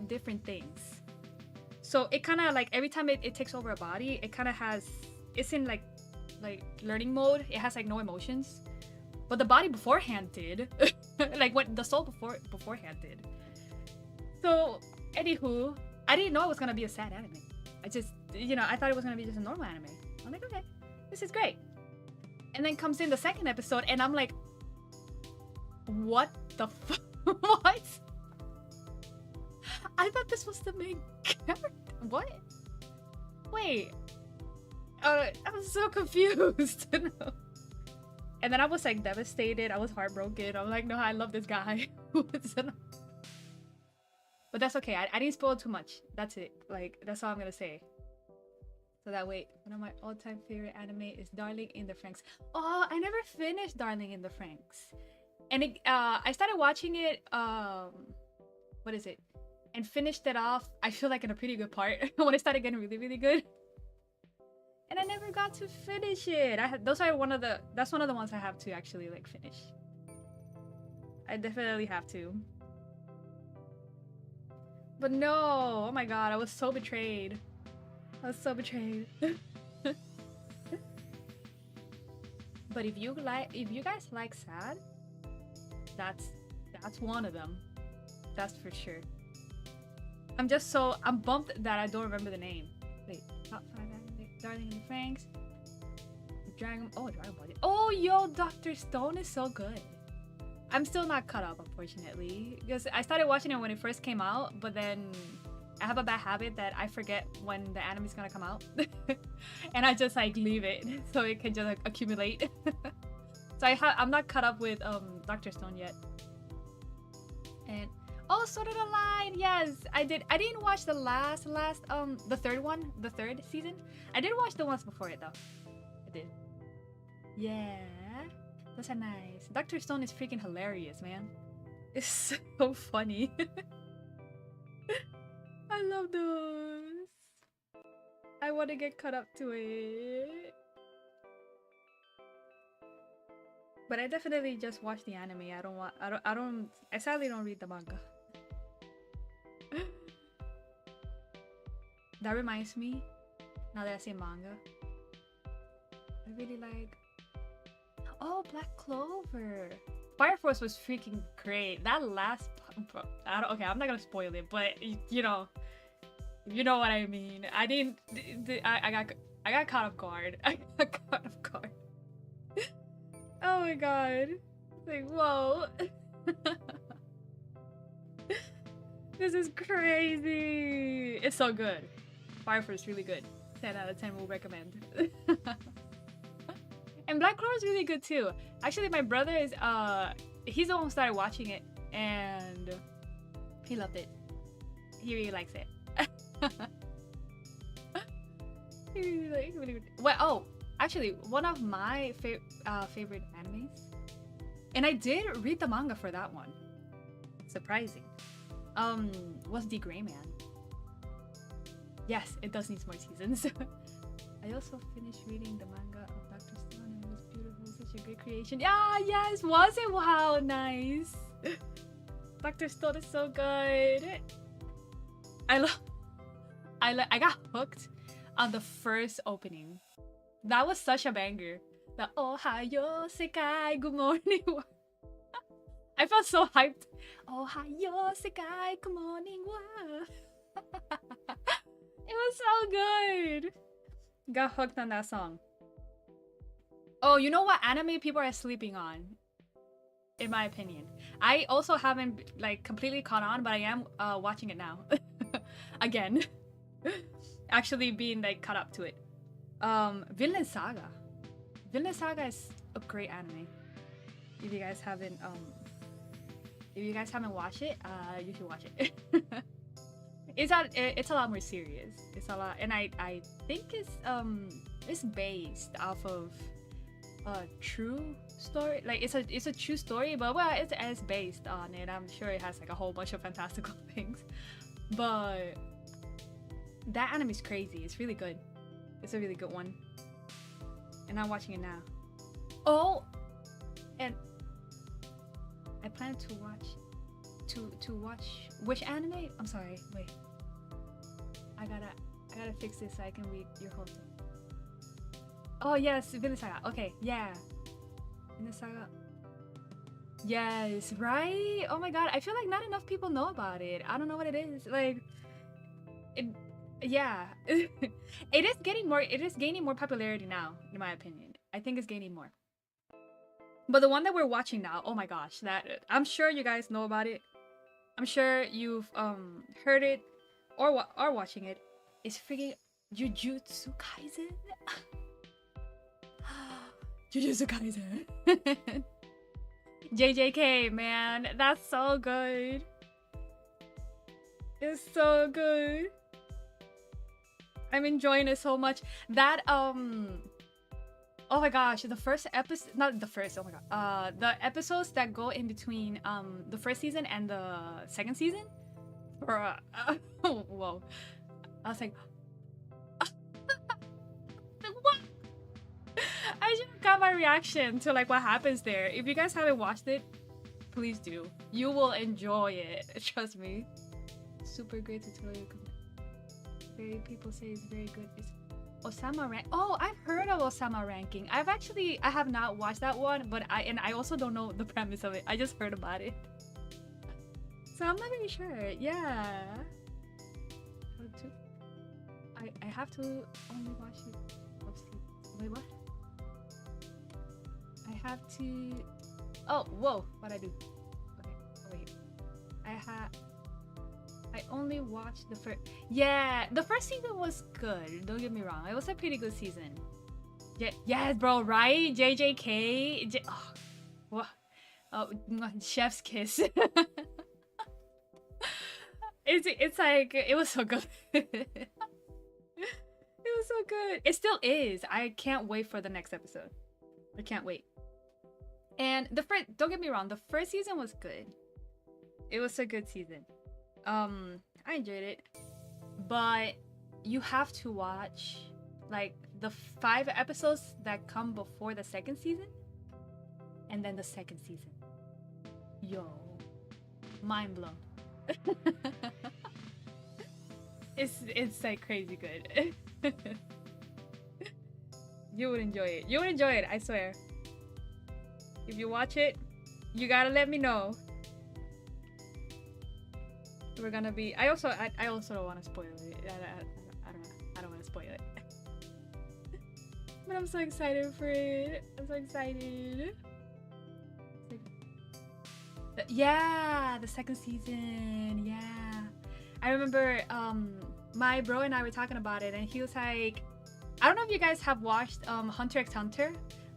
different things. So it kind of like every time it takes over a body, it kind of has, it's in like learning mode. It has like no emotions, but the body beforehand did. Like what the soul beforehand did. So anywho, I didn't know it was gonna be a sad anime. I just, you know, I thought it was gonna be just a normal anime. I'm like, okay, this is great. And then comes in the second episode, and I'm like, what the fuck? What? I thought this was the main character. What? Wait. I was so confused. And then I was like devastated. I was heartbroken. I'm like, no, I love this guy. But that's okay. I didn't spoil too much. That's it. Like, that's all I'm gonna say. So that way, one of my all-time favorite anime is Darling in the Franxx. Oh, I never finished Darling in the Franxx. And it, I started watching it, what is it? And finished it off, I feel like in a pretty good part when it started getting really, really good. And I never got to finish it. That's one of the ones I have to actually like finish. I definitely have to. But no, oh my god, I was so betrayed. I was so betrayed. But if you guys like sad, that's one of them. That's for sure. I'm bumped that I don't remember the name. Wait, top 5 anime. Darling in the Franxx. Dragon Ball. Oh, yo, Dr. Stone is so good. I'm still not caught up, unfortunately, because I started watching it when it first came out, but then I have a bad habit that I forget when the anime is gonna come out. And I just like leave it so it can just like accumulate. So I'm not caught up with Dr. Stone yet. And oh, Sword Art Online, yes, I did. I didn't watch the last the third season. I did watch the ones before it though. I did. Yeah, those are nice. Dr. Stone is freaking hilarious, man. It's so funny. I love those. I want to get caught up to it. But I definitely just watch the anime. I sadly don't read the manga. That reminds me, now that I say manga, I really like, oh, Black Clover. Fire Force was freaking great. That last, okay, I'm not gonna spoil it, but you know what I mean. I got caught off guard. I got caught off guard. Oh my god. Like, whoa. This is crazy. It's so good. Fire Force is really good. 10 out of 10 will recommend. And Black Clover is really good too. Actually, my brother is he's the one who started watching it, and he loved it. He really likes it. He really likes it. Well, oh, actually, one of my favorite animes, and I did read the manga for that one. Surprising. Was The Gray Man. Yes, it does need more seasons. I also finished reading the manga of Dr. Stone, and it was beautiful, such a great creation. Yeah, yes, was it? Wow, nice. Dr. Stone is so good. I got hooked on the first opening. That was such a banger. The Ohayo Sekai, good morning. I felt so hyped. Ohayo Sekai, good morning. It was so good. Got hooked on that song. Oh, you know what anime people are sleeping on? In my opinion. I also haven't like completely caught on, but I am watching it now. Again. Actually being like caught up to it. Vinland Saga. Vinland Saga is a great anime. If you guys haven't watched it, you should watch it. It's a lot more serious. It's a lot, and I think it's based off of a true story. Like it's a true story, but well, it's based on it. I'm sure it has like a whole bunch of fantastical things, but that anime is crazy. It's really good. It's a really good one, and I'm watching it now. Oh, and I plan to watch which anime? I'm sorry, wait. I gotta fix this so I can read your whole thing. Oh yes, Vinland Saga. Okay, yeah. Vinland Saga. Yes, right? Oh my god, I feel like not enough people know about it. I don't know what it is. Like yeah. It is gaining more popularity now, in my opinion. I think it's gaining more. But the one that we're watching now, oh my gosh, that I'm sure you guys know about it. I'm sure you've heard it or are watching it. It's freaking Jujutsu Kaisen. Jujutsu Kaisen. JJK, man, that's so good. It's so good. I'm enjoying it so much. That oh my gosh, the first episode, not the first, oh my god, the episodes that go in between the first season and the second season, or whoa, I was like what? I just got my reaction to like what happens there. If you guys haven't watched it, please do. You will enjoy it, trust me. Super great tutorial. Very people say it's very good. It's Osama rank. Oh, I've heard of Osama ranking. I have not watched that one, but I also don't know the premise of it. I just heard about it, so I'm not really sure. Yeah, I have to only watch it. Wait, what? I have to. Oh, whoa! What'd I do? Okay, over here. I only watched the first. Yeah, the first season was good. Don't get me wrong. It was a pretty good season. Yeah, yes, bro. Right? JJK. Oh, what? Oh, chef's kiss. It's like it was so good. It was so good. It still is. I can't wait for the next episode. I can't wait. And don't get me wrong. The first season was good. It was a good season. I enjoyed it, but you have to watch like the 5 episodes that come before the second season, and then the second season. Yo, mind blown. It's like crazy good. You would enjoy it. You would enjoy it, I swear. If you watch it, you gotta let me know. We're gonna be. I also don't want to spoil it. I don't want to spoil it. But I'm so excited for it. I'm so excited. Yeah, the second season. Yeah, I remember. My bro and I were talking about it, and he was like, I don't know if you guys have watched Hunter x Hunter,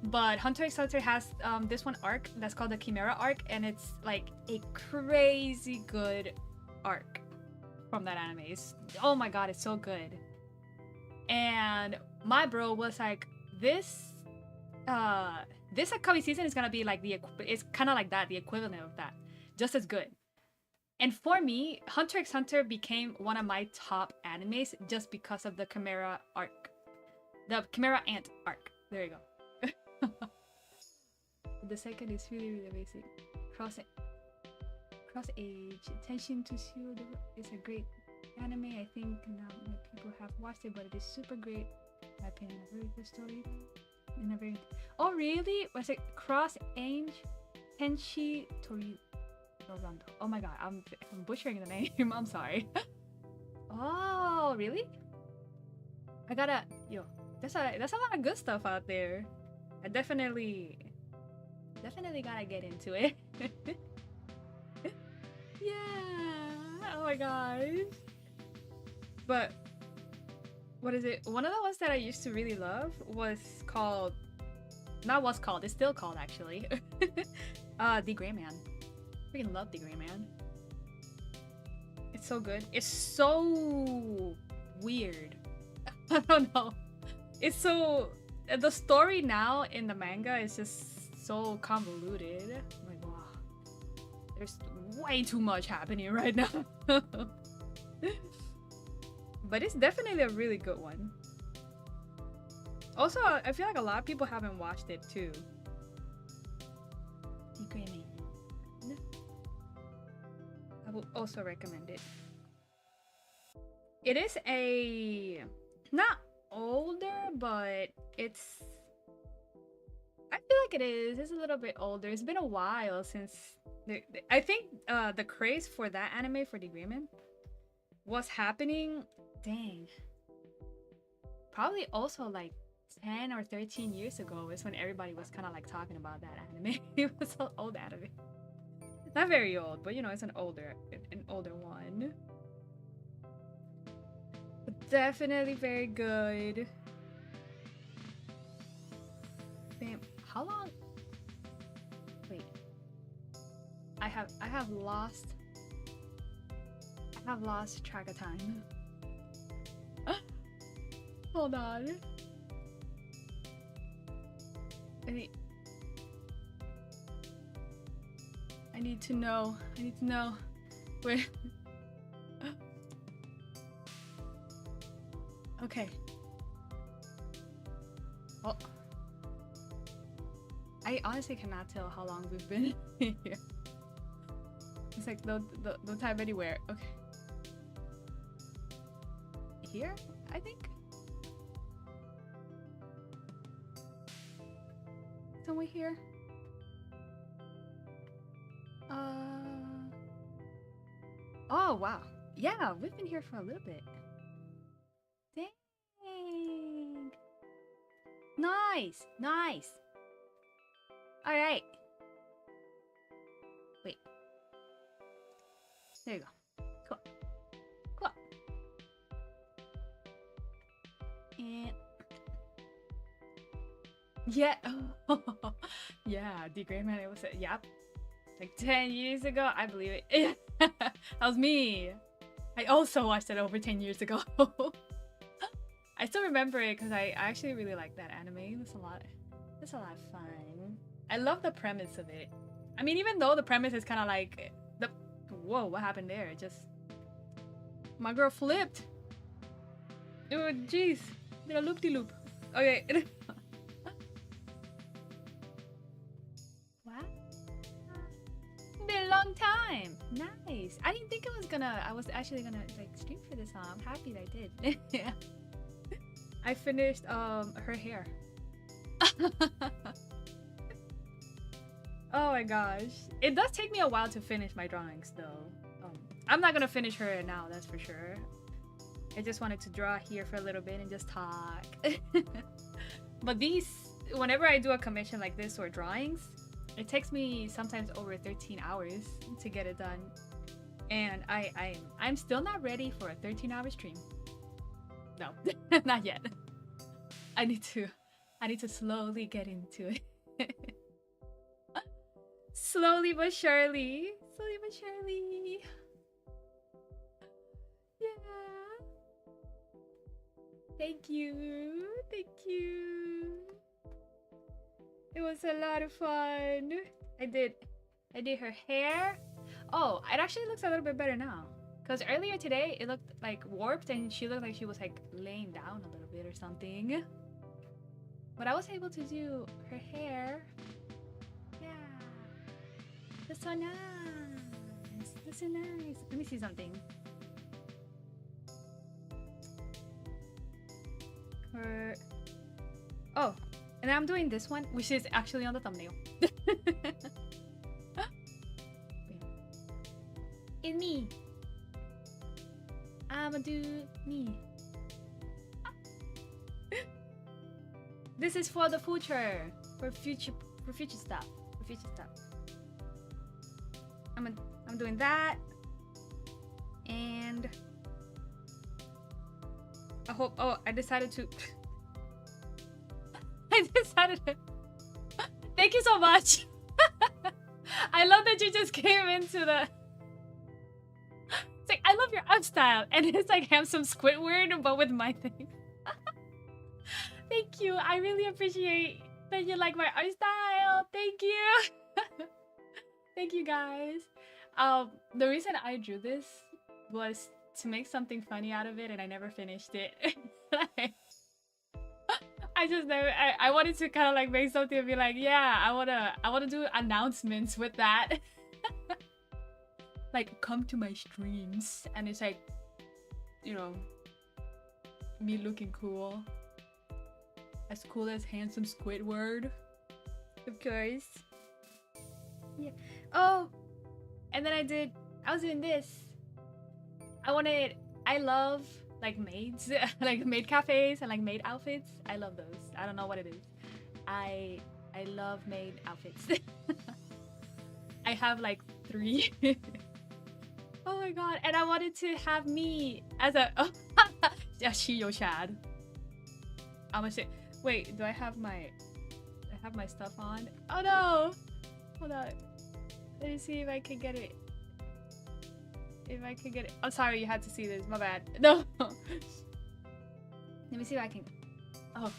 but Hunter x Hunter has this one arc that's called the Chimera arc, and it's like a crazy good arc from that anime. Oh my god, it's so good. And my bro was like, this upcoming season is gonna be like it's kind of like that, the equivalent of that, just as good. And for me, Hunter x Hunter became one of my top animes just because of the Chimera arc, the Chimera Ant arc. There you go. The second is really basic. Cross age attention to shield is a great anime. I think not many people have watched it, but it is super great. In my opinion, a very good story and a very. Oh really? Was it Cross Age Tenshi Tori Rondo? Oh my god, I'm butchering the name. I'm sorry. Oh really? I gotta There's a lot of good stuff out there. I definitely gotta get into it. Yeah. Oh my gosh. But what is it? One of the ones that I used to really love was called Not what's called. It's still called actually. The Gray Man. Freaking love The Gray Man. It's so good. It's so weird. I don't know. It's so the story now in the manga is just so convoluted. I'm like, wow. There's way too much happening right now. But it's definitely a really good one. Also, I feel like a lot of people haven't watched it too. The Gray Man. I will also recommend it. It is a not older, but it's I feel like it is. It's a little bit older. It's been a while since I think the craze for that anime for The Gray Man was happening. Dang. Probably also like 10 or 13 years ago is when everybody was kind of like talking about that anime. It was an old anime. Not very old, but you know, it's an older one. But definitely very good. Bam. How long? Wait. I have lost track of time. Hold on. I need to know. Wait. Okay. Oh. I honestly cannot tell how long we've been here. It's like no time anywhere. Okay. Here, I think. Somewhere here. Oh wow. Yeah, we've been here for a little bit. Dang. Nice. All right. Wait. There you go. Cool. And yeah. Yeah, The Gray Man. It was yep. Like 10 years ago, I believe it. That was me. I also watched it over 10 years ago. I still remember it because I actually really like that anime. It's a lot of fun. I love the premise of it. I mean, even though the premise is kind of like whoa, what happened there? It just my girl flipped. Oh jeez, did a loop-de-loop. Okay. What? Been a long time. Nice. I didn't think I was actually gonna like stream for this. I'm happy that I did. Yeah. I finished her hair. Oh my gosh. It does take me a while to finish my drawings though. I'm not gonna finish her now, that's for sure. I just wanted to draw here for a little bit and just talk. But these, whenever I do a commission like this or drawings, it takes me sometimes over 13 hours to get it done. And I'm still not ready for a 13-hour stream. No, not yet. I need to slowly get into it. Slowly but surely. Yeah. Thank you. It was a lot of fun. I did her hair. Oh, it actually looks a little bit better now. Because earlier today, it looked like warped and she looked like she was like laying down a little bit or something. But I was able to do her hair. Yeah. That's so nice. Let me see something. Oh, and I'm doing this one, which is actually on the thumbnail. It's me. I'ma do me. This is for the future, for future stuff. I'm doing that, and I hope. Oh, I decided to. Thank you so much. I love that you just came into the. It's like, I love your art style, and it's like handsome Squidward, but with my thing. Thank you. I really appreciate that you like my art style. Thank you. Thank you, guys. The reason I drew this was to make something funny out of it, and I never finished it. I just never. I wanted to kind of like make something and be like, yeah, I wanna do announcements with that. Like, come to my streams, and it's like, you know, me looking cool, as cool as handsome Squidward, of course. Yeah. Oh, and then I was doing this. I love like maids, like maid cafes and like maid outfits. I love those. I don't know what it is. I love maid outfits. I have like 3. Oh my god! And I wanted to have me as a Chiyo Chad. I'm gonna say, wait, do I have my stuff on? Oh no! Hold on. Let me see if I can get it. If I can get it. Oh, sorry, you had to see this. My bad. No. Let me see if I can. Oh.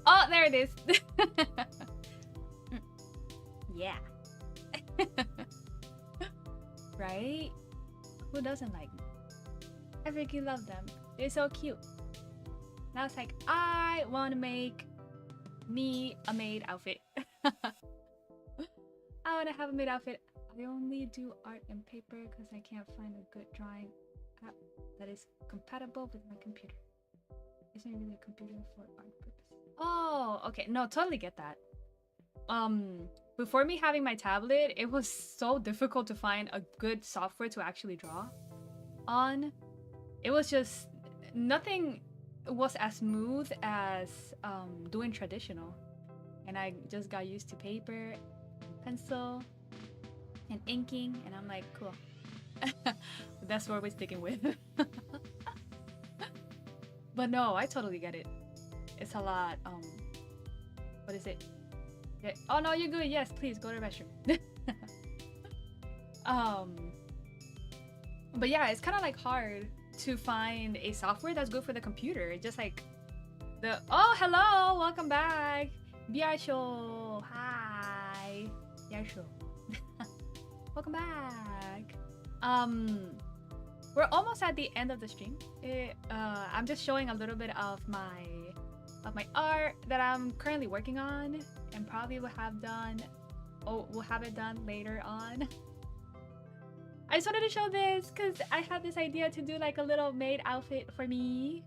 Oh, there it is. Yeah. Right? Who doesn't like them? I freaking love them. They're so cute. Now it's like, I want to make me a maid outfit. I want to have a maid outfit. I only do art and paper because I can't find a good drawing app that is compatible with my computer. Isn't really a computer for art purposes. Oh, okay. No, totally get that. Before me having my tablet, it was so difficult to find a good software to actually draw on. It was just, nothing was as smooth as doing traditional. And I just got used to paper, pencil, and inking, and I'm like, cool. That's what we're sticking with. But no, I totally get it. It's a lot, what is it? Yeah. Oh no, you're good. Yes, please go to the restroom. But yeah, it's kind of like hard to find a software that's good for the computer. It's just like oh, hello, welcome back. Biasho, hi. Biasho. Welcome back. We're almost at the end of the stream. I'm just showing a little bit of my art that I'm currently working on, and probably will have it done later on. I just wanted to show this because I had this idea to do like a little maid outfit for me.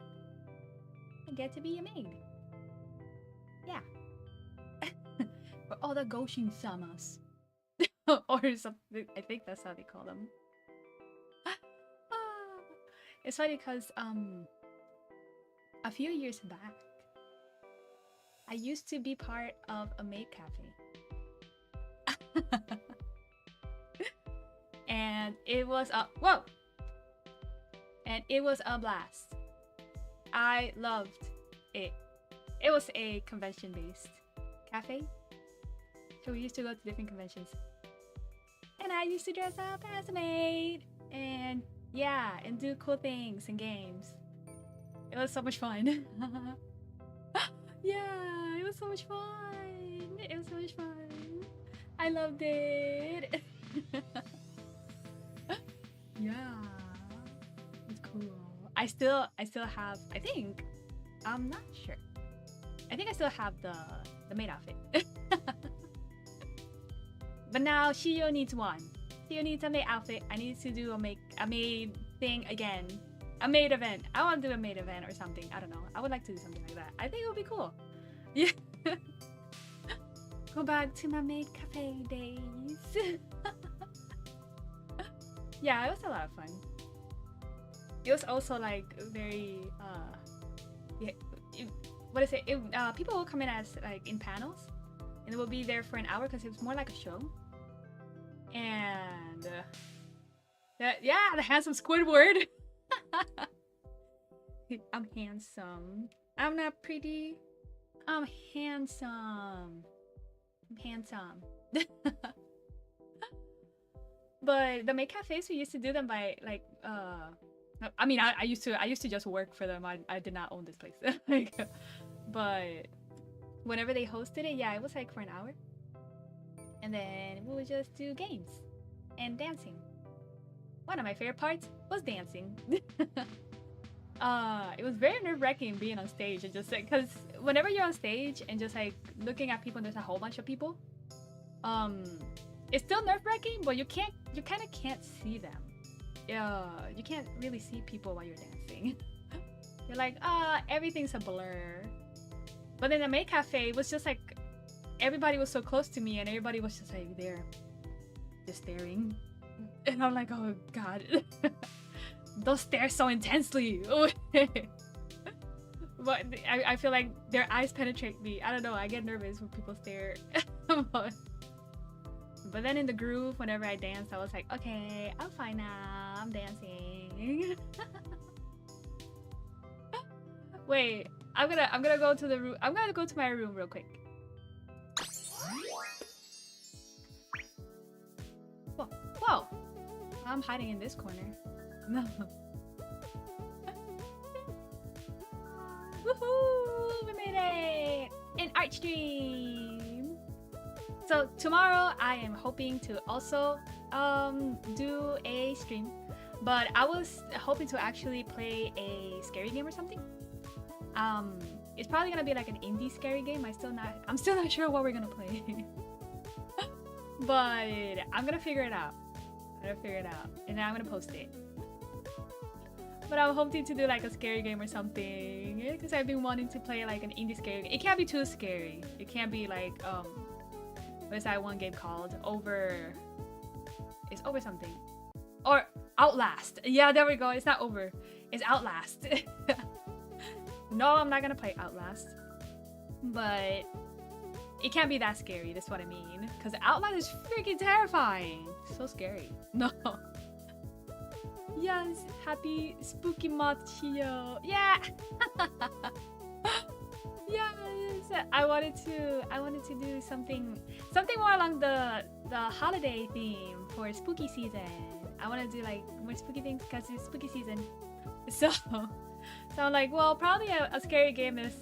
I get to be a maid. Yeah. For all the Goshin samas. Or something. I think that's how they call them. It's funny because a few years back, I used to be part of a maid cafe. And it was a blast. I loved it. It was a convention-based cafe, so we used to go to different conventions, and I used to dress up as a maid and and do cool things and games. It was so much fun. Yeah, it was so much fun. It was so much fun. I loved it. Yeah, it's cool. I still have, I think, I'm not sure. I think I still have the maid outfit. But now Chiyo needs one. Chiyo needs a maid outfit. I need to do a maid thing again. A maid event. I want to do a maid event or something. I don't know. I would like to do something like that. I think it would be cool. Yeah. Go back to my maid cafe days. Yeah, it was a lot of fun. It was also like very what is it? People will come in as like in panels, and they will be there for an hour because it was more like a show. And the handsome Squidward. I'm handsome. I'm not pretty. I'm handsome. I'm handsome. But the maid cafes, we used to do them by like I mean I used to just work for them. I did not own this place. Like, but whenever they hosted it, yeah, it was like for an hour. And then we would just do games and dancing. One of my favorite parts was dancing. It was very nerve-wracking being on stage and just like, because whenever you're on stage and just like looking at people and there's a whole bunch of people, it's still nerve-wracking, but you kind of can't see them. You can't really see people while you're dancing. You're like, everything's a blur. But in the maid cafe, it was just like everybody was so close to me and everybody was just like there, just staring. And I'm like, oh god. Don't stare so intensely. But I feel like their eyes penetrate me. I don't know, I get nervous when people stare. But then in the groove, whenever I danced, I was like, okay, I'm fine now. I'm dancing. Wait, I'm gonna go to the room. I'm gonna go to my room real quick. Whoa, whoa! I'm hiding in this corner. No. Woohoo! We made it! An art stream! So tomorrow I am hoping to also do a stream. But I was hoping to actually play a scary game or something. It's probably gonna be like an indie scary game. I'm still not sure what we're gonna play. But I'm gonna figure it out. And then I'm gonna post it. But I'm hoping to do like a scary game or something, because I've been wanting to play like an indie scary game. It can't be too scary. It can't be like what is that one game called? It's over something. Or Outlast. Yeah, there we go. It's not over. It's Outlast. No, I'm not gonna play Outlast. But it can't be that scary. That's what I mean. Because Outlast is freaking terrifying. So scary. No. Yes, happy spooky month, Chiyo. Yeah. Yes. I wanted to do something more along the holiday theme for spooky season. I want to do like more spooky things because it's spooky season. So I'm like, well, probably a scary game is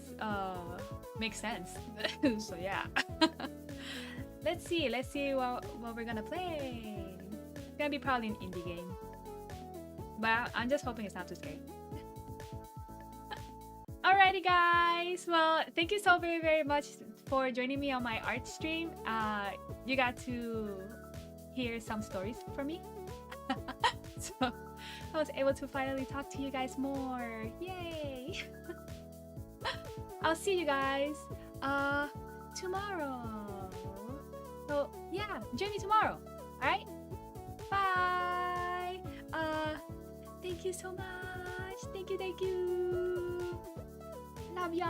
makes sense. So yeah. Let's see what we're gonna play. It's gonna be probably an indie game. But I'm just hoping it's not too scary. Alrighty guys, well, thank you so very, very much for joining me on my art stream. You got to hear some stories from me. So I was able to finally talk to you guys more. Yay! I'll see you guys tomorrow. So yeah, join me tomorrow. Alright? Bye! Thank you so much. Thank you. Love y'all.